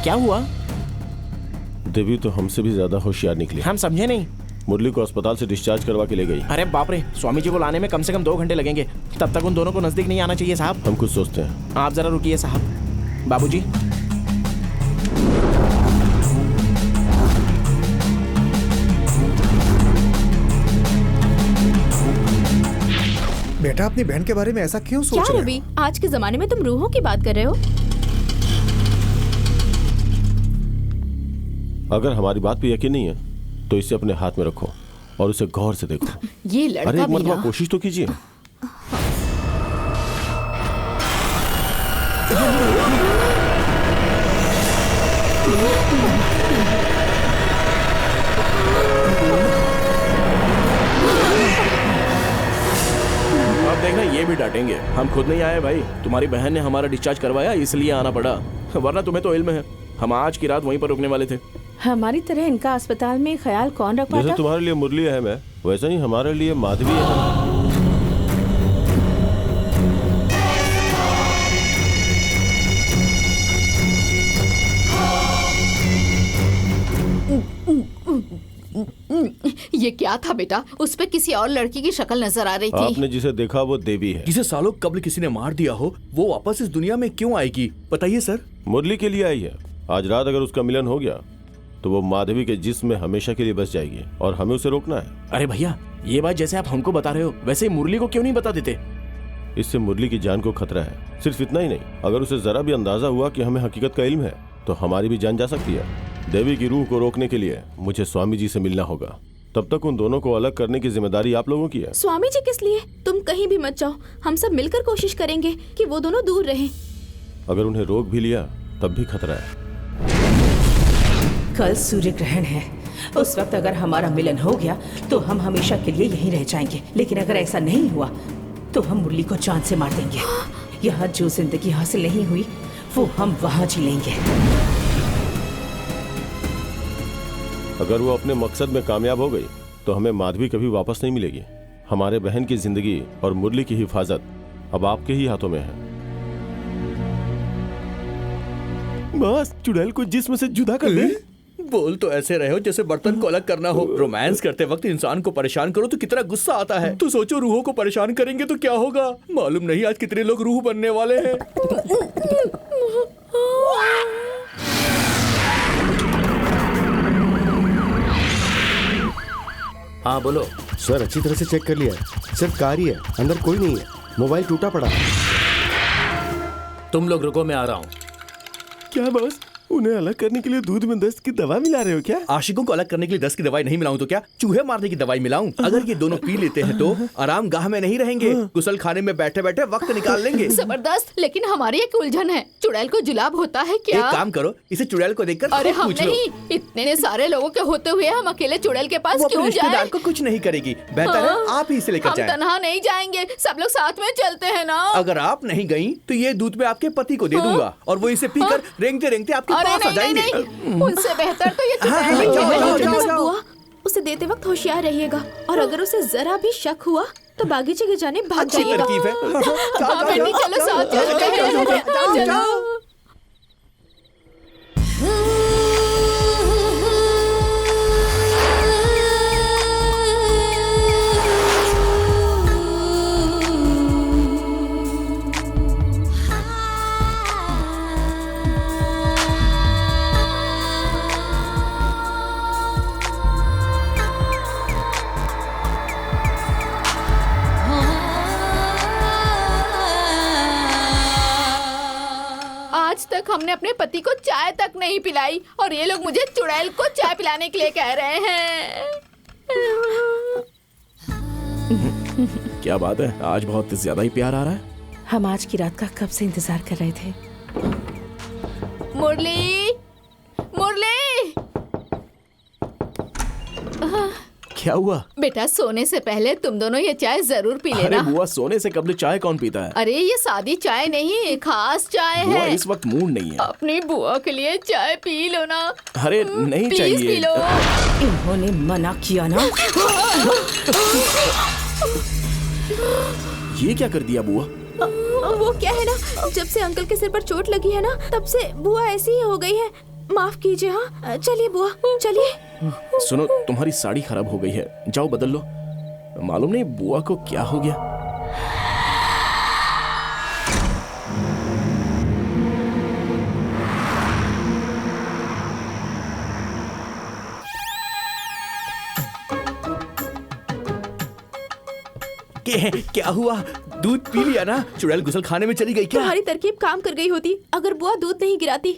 क्या हुआ? देवी तो हमसे भी ज्यादा होशियार निकली। हम समझे नहीं। मुरली को अस्पताल से डिस्चार्ज करवा के ले गई। अरे बाप रे, स्वामी जी को लाने में कम से कम 2 घंटे लगेंगे, तब तक उन दोनों को नजदीक नहीं आना चाहिए साहब। हम कुछ सोचते हैं। आप जरा रुकिए साहब। बाबूजी, बेटा अपनी बहन के बारे में ऐसा क्यों सोच क्या रहे रवि, आज के जमाने में तुम रूहों की बात कर रहे हो? अगर हमारी बात पे यकीन नहीं है तो इसे अपने हाथ में रखो और उसे गौर से देखो। ये लड़का अरे एक भी मरतबा ना। कोशिश तो कीजिए। अब देखना ये भी डांटेंगे। हम खुद नहीं आए भाई, तुम्हारी बहन ने हमारा डिस्चार्ज करवाया इसलिए आना पड़ा, वरना तुम्हें तो इल्म है हम आज की रात वहीं पर रुकने वाले थे। हमारी तरह इनका अस्पताल में ख्याल कौन रख जैसे पाता? तुम्हारे लिए मुरली अहम है वैसा ही हमारे लिए माधवी अहम है। ये क्या था बेटा? उस पे किसी और लड़की की शक्ल नजर आ रही थी। आपने जिसे देखा वो देवी है। जिसे सालों कबल किसी ने मार दिया हो, वो वापस इस दुनिया में क्यों आएगी बताइए सर। मुरली के लिए आई है। आज रात अगर उसका मिलन हो गया तो वो माधवी के जिस्म में हमेशा के लिए बस जाएगी और हमें उसे रोकना है। अरे भैया, ये बात जैसे आप हमको बता रहे हो वैसे ही मुरली को क्यों नहीं बता देते? इससे मुरली की जान को खतरा है। सिर्फ इतना ही नहीं, अगर उसे जरा भी अंदाजा हुआ कि हमें हकीकत का इल्म है तो हमारी भी जान जा सकती है। देवी की रूह को रोकने के लिए मुझे स्वामी जी से मिलना होगा। तब तक उन दोनों को अलग करने की जिम्मेदारी आप लोगों की है। स्वामी जी किस लिए? तुम कहीं भी मत जाओ, हम सब मिलकर कोशिश करेंगे कि वो दोनों दूर रहें। अगर उन्हें रोक भी लिया तब भी खतरा है। कल सूर्य ग्रहण है, उस वक्त अगर हमारा मिलन हो गया तो हम हमेशा के लिए यहीं रह जाएंगे। लेकिन अगर ऐसा नहीं हुआ तो हम मुरली को जान से मार देंगे। यहाँ जो जिंदगी हासिल नहीं हुई वो हम वहाँ जी लेंगे। अगर वो अपने मकसद में कामयाब हो गई तो हमें माधवी कभी वापस नहीं मिलेगी। हमारे बहन की जिंदगी और मुरली की हिफाजत अब आपके ही हाथों में है। बस चुड़ैल को जिस्म से जुदा कर दे। बोल तो ऐसे रहे हो जैसे बर्तन को अलग करना हो। रोमांस करते वक्त इंसान को परेशान करो तो कितना गुस्सा आता है। तो सोचो रूहों को परेशान करेंगे तो क्या होगा। मालूम नहीं आज कितने लोग रूह बनने वाले हैं। हाँ बोलो। सर अच्छी तरह से चेक कर लिया है, सिर्फ कार ही है, अंदर कोई नहीं है। मोबाइल टूटा पड़ा है। तुम लोग रुको, मैं आ रहा हूँ। क्या बॉस, उन्हें अलग करने के लिए दूध में दस्त की दवा मिला रहे हो क्या? आशिकों को अलग करने के लिए दस्त की दवाई नहीं मिलाऊं तो क्या चूहे मारने की दवाई मिलाऊं? अगर ये दोनों पी लेते हैं तो आराम गाह में नहीं रहेंगे, गुसल खाने में बैठे बैठे वक्त निकाल लेंगे। जबरदस्त, लेकिन हमारी एक उलझन है। चुड़ैल को जुलाब होता है क्या? एक काम करो, इसे चुड़ैल को देखकर अरे खुद हम पूछ लो। नहीं, इतने सारे लोगों के होते हुए हम अकेले चुड़ैल के पास वो अपने क्यों रिश्तेदार जाए? को कुछ नहीं करेगी, बेहतर है आप ही इसे लेकर हम जाएं। तन्हा नहीं जाएंगे, सब लोग साथ में चलते हैं ना। अगर आप नहीं गई तो ये दूध में आपके पति को दे दूंगा और वो इसे पीकर रेंगते रेंगते आपके अरे पास आ नहीं, जाएंगे। नहीं, उनसे बेहतर तो ये चुड़ैल ही जाओ, है। जाओ, जाओ, बस जाओ। बुआ, उसे देते वक्त होशियार रहिएगा और अगर उसे जरा भी शक हुआ तो बागीचे के जाने भाग अच्छी जाइएगा। तरकीब है। हाँ बेटी, चलो साथ चलते हैं। चलो। आज तक हमने अपने पति को चाय तक नहीं पिलाई और ये लोग मुझे चुड़ैल को चाय पिलाने के लिए कह रहे हैं। क्या बात है, आज बहुत ज्यादा ही प्यार आ रहा है। हम आज की रात का कब से इंतजार कर रहे थे। मुरली, मुरली, क्या हुआ? बेटा सोने से पहले तुम दोनों ये चाय जरूर पी अरे लेना। बुआ, सोने से कबल चाय कौन पीता है? अरे ये सादी चाय नहीं, खास चाय बुआ है। इस वक्त मूड नहीं है। अपनी बुआ के लिए चाय पी लो ना। अरे नहीं प्लीज चाहिए। P low. इन्होंने मना किया ना। ये क्या कर दिया बुआ? वो क्या है ना, जब से अंकल के सिर पर चोट लगी है ना, तब से बुआ ऐसी ही हो गई है। माफ कीजिए। हाँ चलिए बुआ, चलिए। सुनो, तुम्हारी साड़ी खराब हो गई है, जाओ बदल लो। मालूम नहीं बुआ को क्या हो गया। क्या हुआ? दूध पी लिया ना? चुड़ैल गुसल खाने में चली गई क्या? तुम्हारी तरकीब काम कर गई होती अगर बुआ दूध नहीं गिराती।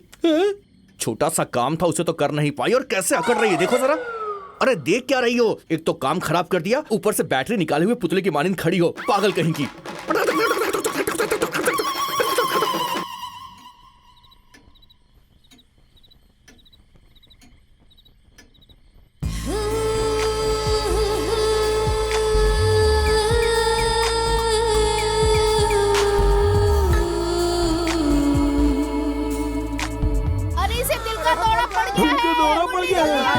छोटा सा काम था, उसे तो कर नहीं पाई और कैसे अकड़ रही है, देखो जरा। अरे देख क्या रही हो? एक तो काम खराब कर दिया, ऊपर से बैटरी निकाले हुए पुतले की मानिंद खड़ी हो, पागल कहीं की।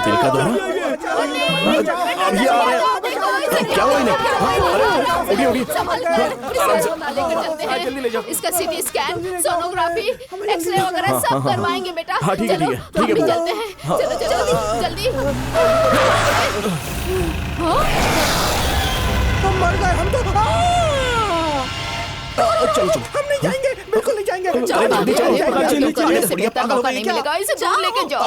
दिल का दौरा? अभी आ रहे हैं। क्या हुआ इन्हें? उठिए उठिए। जल्दी ले जाओ। इसका सीटी स्कैन, सोनोग्राफी, एक्सरे वगैरह सब करवाएंगे बेटा। हाँ ठीक है ठीक है ठीक है। हम भी चलते हैं। चलो चलो जल्दी। हम मर गए, हम तो। चलो चलो, हम नहीं जाएंगे, बिल्कुल नहीं जाएंगे। जल्दी चलो, इससे बेहतर मौका नहीं मिलेगा, इसे दूर लेके जाओ।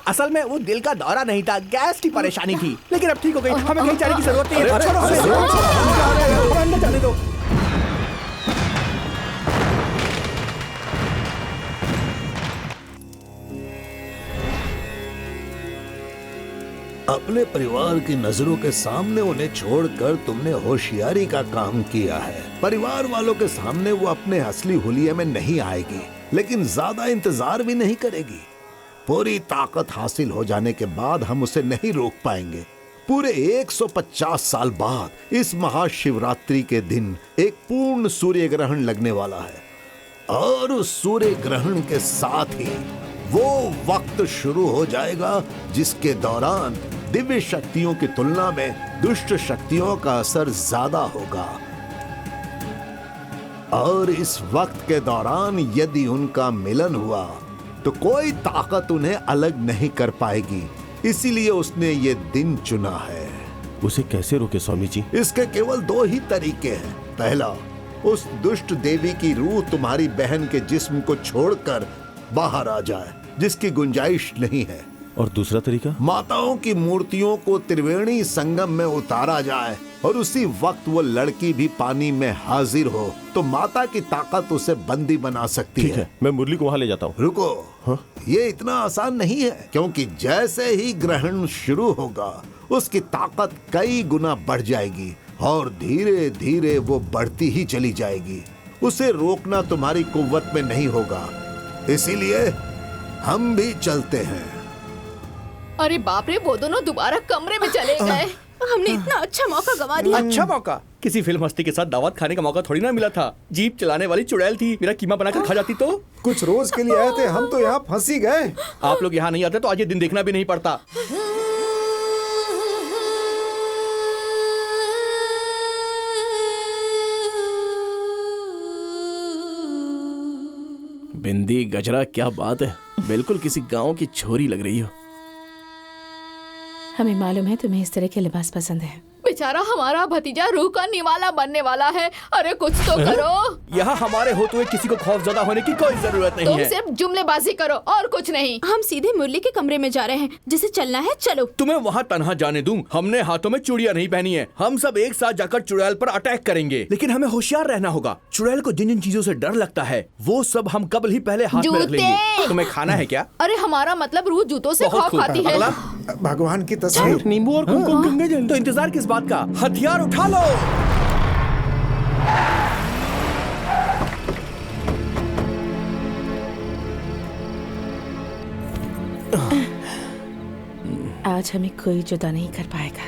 असल में वो दिल का दौरा नहीं था, गैस की परेशानी थी, लेकिन अब ठीक हो गई। हमें कहीं जाने की जरूरत नहीं है। छोड़ो, हमें अंदर जाने दो। अपने परिवार की नजरों के सामने उन्हें छोड़कर तुमने होशियारी का काम किया है। परिवार वालों के सामने वो अपने असली हुलिये में नहीं आएगी, लेकिन ज्यादा इंतजार भी नहीं करेगी। पूरी ताकत हासिल हो जाने के बाद हम उसे नहीं रोक पाएंगे। पूरे 150 साल बाद इस महाशिवरात्रि के दिन एक पूर्ण सूर्य ग्रहण लगने वाला है, और उस सूर्य ग्रहण के साथ ही वो वक्त शुरू हो जाएगा जिसके दौरान दिव्य शक्तियों की तुलना में दुष्ट शक्तियों का असर ज्यादा होगा। और इस वक्त के दौरान यदि उनका मिलन हुआ तो कोई ताकत उन्हें अलग नहीं कर पाएगी। इसीलिए उसने ये दिन चुना है। उसे कैसे रोके स्वामी जी? इसके केवल दो ही तरीके हैं। पहला, उस दुष्ट देवी की रूह तुम्हारी बहन के जिस्म को छोड़कर बाहर आ जाए, जिसकी गुंजाइश नहीं है। और दूसरा तरीका? माताओं की मूर्तियों को त्रिवेणी संगम में उतारा जाए और उसी वक्त वो लड़की भी पानी में हाजिर हो तो माता की ताकत उसे बंदी बना सकती ठीक है, मैं मुरली को वहां ले जाता हूँ। रुको, ये इतना आसान नहीं है, क्योंकि जैसे ही ग्रहण शुरू होगा उसकी ताकत कई गुना बढ़ जाएगी और धीरे धीरे वो बढ़ती ही चली जाएगी। उसे रोकना तुम्हारी कुव्वत में नहीं होगा, इसीलिए हम भी चलते हैं। अरे बाप रे, वो दोनों दोबारा कमरे में चले गए। हमने इतना अच्छा मौका गवा दिया। अच्छा मौका? किसी फिल्म हस्ती के साथ दावत खाने का मौका थोड़ी ना मिला था। जीप चलाने वाली चुड़ैल थी, मेरा कीमा बनाकर खा जाती तो। कुछ रोज के लिए आए थे, हम तो यहाँ फंसी गए। आप लोग यहाँ नहीं आते तो आज ये दिन देखना भी नहीं पड़ता। बिंदी गजरा, क्या बात है, बिल्कुल किसी गांव की छोरी लग रही हो। हमें मालूम है तुम्हें इस तरह के लिबास पसंद है। बेचारा हमारा भतीजा रूह का निवाला बनने वाला है। अरे कुछ तो करो। यहाँ हमारे होते हुए किसी को खौफजदा होने की कोई जरूरत नहीं तुम है। सिर्फ जुमलेबाजी करो और कुछ नहीं। हम सीधे मुरली के कमरे में जा रहे हैं। जिसे चलना है चलो। तुम्हें वहाँ तनहा जाने दूं। हमने हाथों में चूड़ियां नहीं पहनी है। हम सब एक साथ जाकर चुड़ैल पर अटैक करेंगे, लेकिन हमें होशियार रहना होगा। चुड़ैल को जिन जिन चीजों से डर लगता है वो सब हम कब ही पहले हाथ में रख लेंगे। तुम्हें खाना है क्या? अरे हमारा मतलब रूह जूतों से खौफ खाती है। भगवान की तस्वीर, नींबू और कुमकुम गंगा जल। तो इंतजार किस बात का? हथियार उठा लो। आज हमें कोई जुदा नहीं कर पाएगा।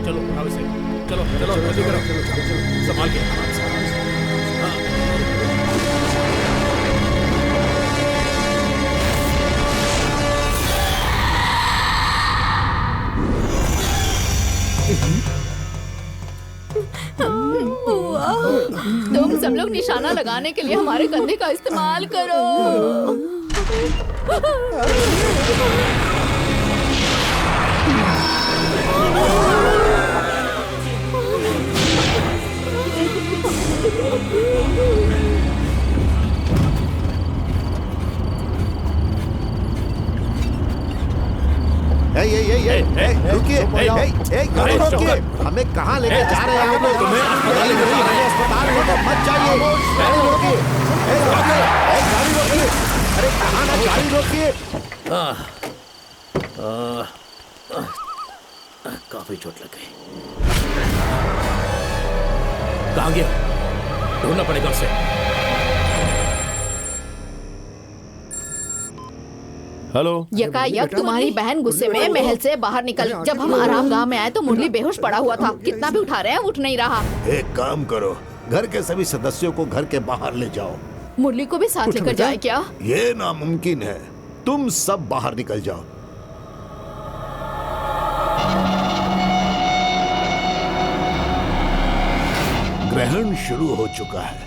चलो उठाओ इसे। चलो चलो जल्दी करो। संभाल के आराम से, आराम से। तुम सब लोग निशाना लगाने के लिए हमारे कंधे का इस्तेमाल करो। रुकिए, रुकिए, हमें कहाँ लेके जा रहे हैं? अस्पताल में तो मत जाइए। गाड़ी रोकिए। अरे कहाँ ना, गाड़ी रोकिए। काफी चोट लग गई। कहाँ गया? ढूंढना पड़ेगा उसे। हेलो। यकायक तुम्हारी बहन गुस्से में महल से बाहर निकल। जब हम आराम गांव में आए तो मुरली बेहोश पड़ा हुआ था। कितना भी उठा रहे हैं उठ नहीं रहा। एक काम करो, घर के सभी सदस्यों को घर के बाहर ले जाओ। मुरली को भी साथ लेकर जाए क्या? ये नामुमकिन है। तुम सब बाहर निकल जाओ। ग्रहण शुरू हो चुका है।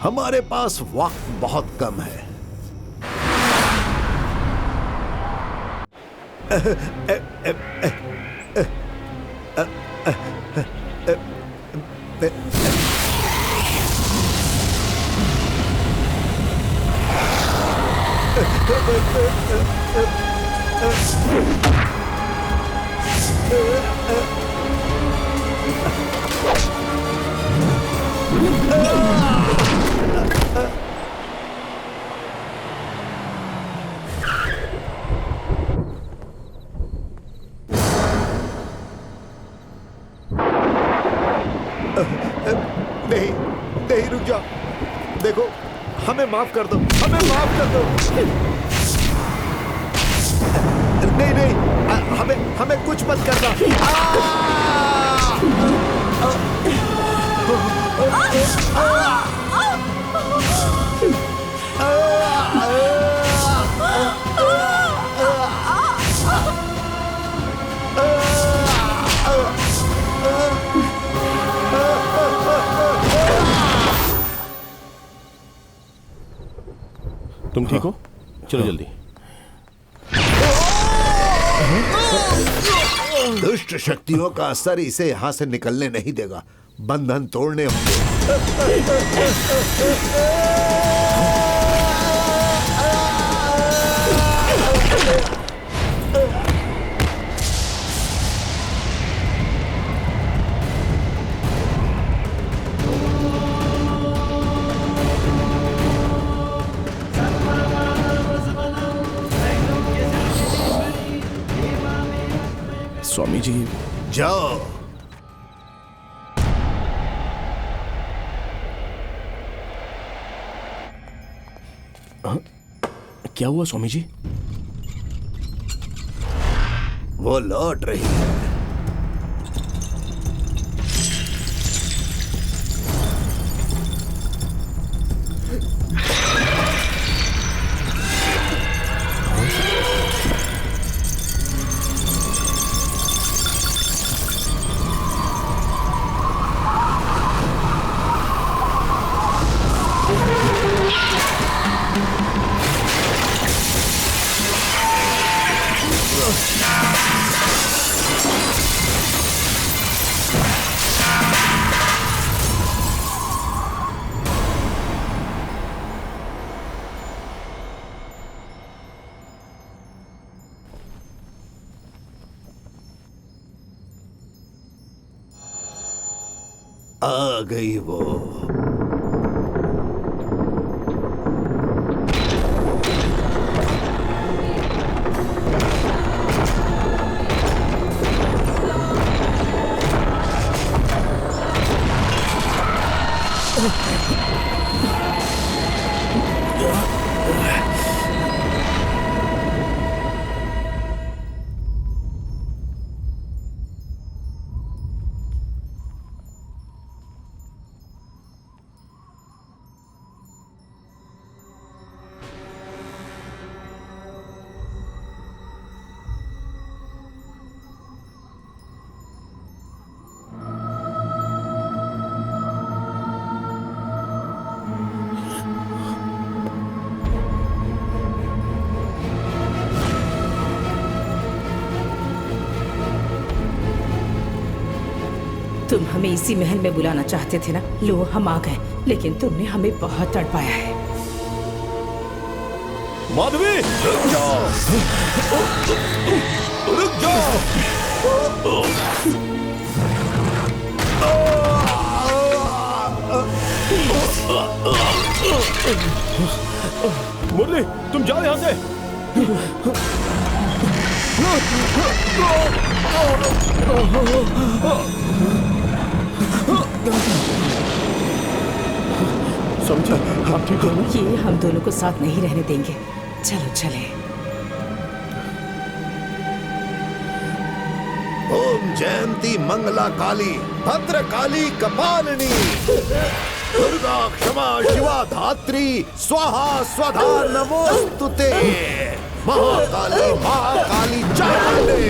हमारे पास वक्त बहुत कम है। नहीं नहीं, रुक जाओ। देखो, हमें माफ कर दो, हमें माफ कर दो। नहीं नहीं, हमें कुछ मत करना। तुम ठीक हो? चलो जल्दी। दुष्ट शक्तियों का असर इसे यहाँ से निकलने नहीं देगा। बंधन तोड़ने होंगे। स्वामी जी, जाओ। क्या हुआ स्वामी जी? वो लौट रही है। आ गई वो। तुम हमें इसी महल में बुलाना चाहते थे ना? लो, हम आ गए, लेकिन तुमने हमें बहुत तड़पाया है। माधवी, रुक जाओ! रुक जाओ! मुरली, तुम जाओ यहाँ से। समझा, आप ठीक हो? ये हम दोनों को साथ नहीं रहने देंगे। चलो चले। ओम जयंती मंगला काली भद्र काली कपालिनी दुर्गा क्षमा शिवा धात्री स्वाहा स्वधा नमोस्तुते महाकाली महाकाली चामुंडे।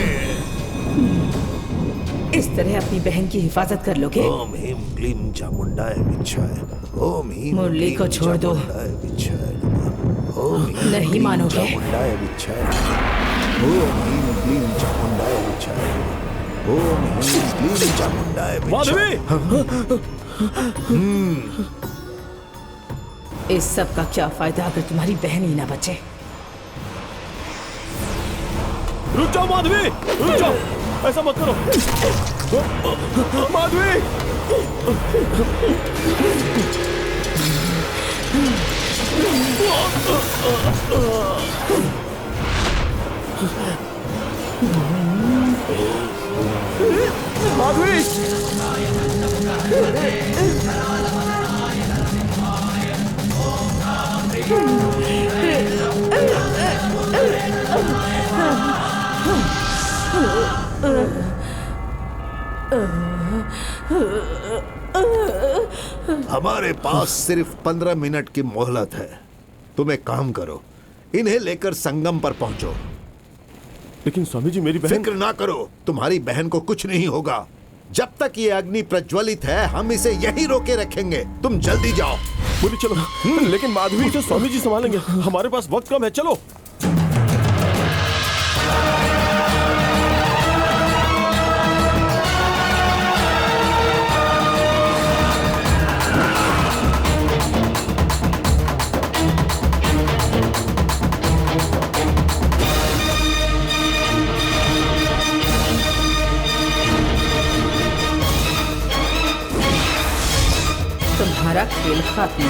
इस तरह अपनी बहन की हिफाजत कर लोगे? ओम ह्रीं क्लीं चामुंडाय विच्छाय। ओम ह्रीं मुरली को छोड़ दो। नहीं मानोगे? चामुंडाय विच्छाय। ओम ह्रीं क्लीं चामुंडाय विच्छाय। ओम ह्रीं क्लीं चामुंडाय विच्छाय। इस सब का क्या फायदा अगर तुम्हारी बहन ही ना बचे? रुक जाओ माधवी, रुक जाओ, ऐसा मत करो। माधवी, माधवी, हमारे पास सिर्फ 15 मिनट की मोहलत है। तुम एक काम करो, इन्हें लेकर संगम पर पहुंचो। लेकिन स्वामी जी, मेरी बहन। फिक्र ना करो, तुम्हारी बहन को कुछ नहीं होगा। जब तक ये अग्नि प्रज्वलित है हम इसे यहीं रोके रखेंगे। तुम जल्दी जाओ। बोली चलो। लेकिन माधवी से स्वामी जी संभालेंगे, हमारे पास वक्त कम है। चलो। तुम्हारा खेल खत्म।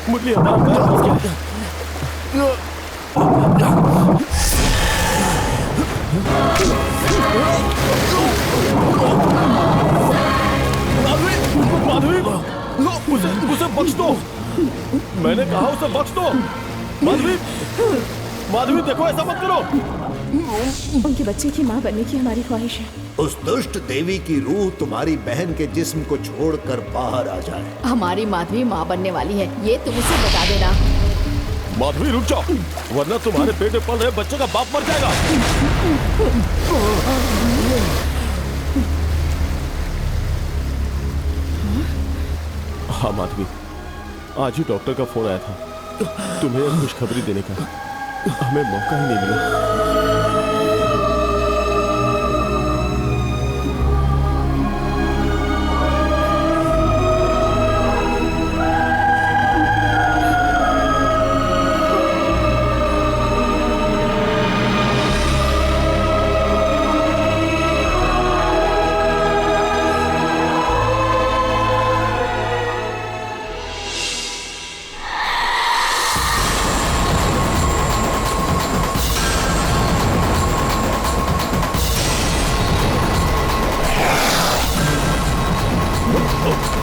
मुरली हमारा पैर फंस गया। माधवी, उसे बख्श दो। मैंने कहा उसे बख्श दो। माधवी, माधवी देखो, ऐसा मत करो। उनके बच्चे की माँ बनने की हमारी ख्वाहिश है। उस दुष्ट देवी की रूह तुम्हारी बहन के जिस्म को छोड़कर बाहर आ जाए। हमारी माधवी माँ बनने वाली है, ये तुम उसे बता देना। माधवी रुक जाओ, वरना तुम्हारे पेट में पल रहे बच्चे का बाप मर जाएगा। हाँ माधवी, आज ही डॉक्टर का फोन आया था तुम्हें खुशखबरी देने का। हमें मौका ही नहीं मिला।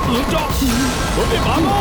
रुक जाओ, भागो।